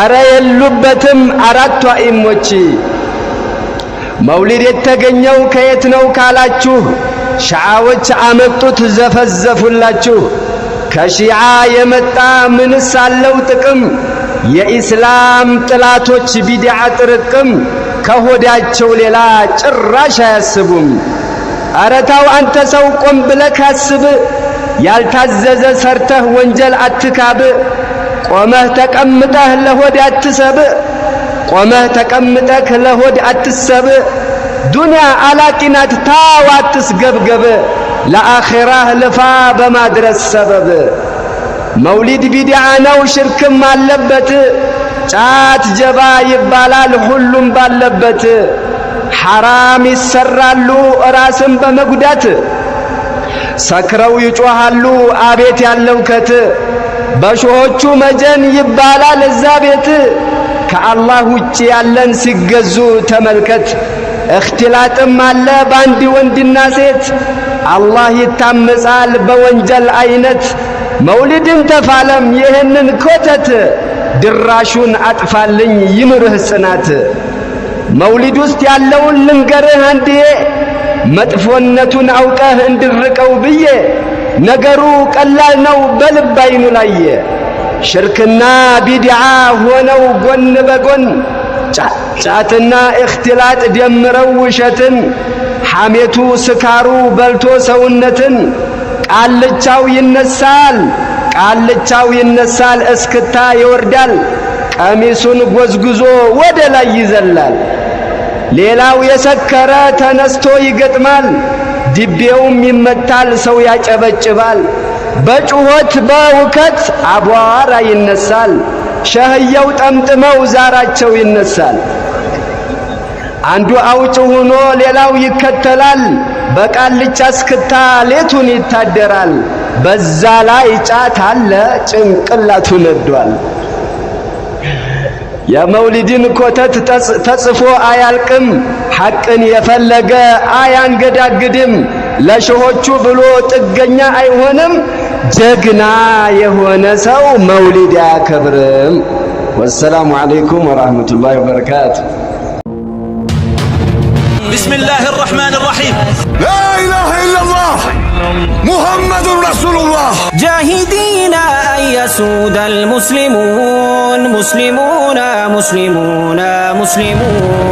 አረ የሉበትም አራቱ አኢሞች መውሊድ የተገኘው ከየት ነው ካላችሁ ሺዓዎች አመጡት ዘፈዘፉላችሁ ከሺዓ የመጣ ምንስ አለው ጥቅም የኢስላም ጥላቶች ቢድዓ ጥርቅም ከሆዳቸው ሌላ ጭራሽ አያስቡም አረ ታው አንተ ሰው ቆም ብለህ አስብ ያልታዘዘ ሰርተህ ወንጀል አትካብ ቆመህ ተቀምጠህ ለሆድ አትሰብ ቆመህ ተቀምጠህ ለሆድ አትሰብ ዱንያ አላቂናት ታው አትስገብገብ ለአኺራህ ልፋ በማድረስ ሰበብ መውሊድ ቢድዓ ነው ሽርክም አለበት ጫት ጀባ ይባላል ሁሉም ባለበት ሐራም ይሰራሉ ራስን በመጉዳት ሰክረው ይጮሃሉ አቤት ያለው ከት በሾሆቹ መጀን ይባላል እዛ ቤት ከአላህ ውጭ ያለን ሲገዙ ተመልከት እኽትላጥም አለ ባንዲ ወንድና ሴት አላህ ይታመጻል በወንጀል አይነት መውሊድን ተፋለም ይህንን ኮተት ድራሹን አጥፋልኝ ይኑርህ ጽናት መውሊድ ውስጥ ያለውን ልንገርህ አንዴ መጥፎነቱን አውቀህ እንድርቀው ብዬ ነገሩ ቀላል ነው በልብ አይኑ ላይ ሽርክና ቢድዓ ሆነው ጎን በጎን ጫትና እኽትላጥ ደምረው ውሸትን ሐሜቱ ስካሩ በልቶ ሰውነትን ቃልቻው ይነሳል እስክታ ይወርዳል ቀሚሱን ጎዝጉዞ ወደ ላይ ይዘላል ሌላው የሰከረ ተነስቶ ይገጥማል ድቤውም ይመታል ሰው ያጨበጭባል በጩኸት በውከት አቧራ ይነሳል ሸህየው ጠምጥመው ዛራቸው ይነሳል አንዱ አውጭ ሆኖ ሌላው ይከተላል በቃልቻ እስክታ ሌቱን ይታደራል በዛ ላይ ጫት አለ ጭንቅላቱ ነዷል የመውሊድን ኮተት ተጽፎ አያልቅም ሐቅን የፈለገ አያንገዳግድም ለሾሆቹ ብሎ ጥገኛ አይሆንም ጀግና የሆነ ሰው መውሊድ አያከብርም ወሰላሙ አለይኩም ወራህመቱላሂ ወበረካቱ بسم الله الرحمن الرحيم لا إله إلا الله محمد رسول الله جاهدين أن يسود المسلمون مسلمون مسلمون مسلمون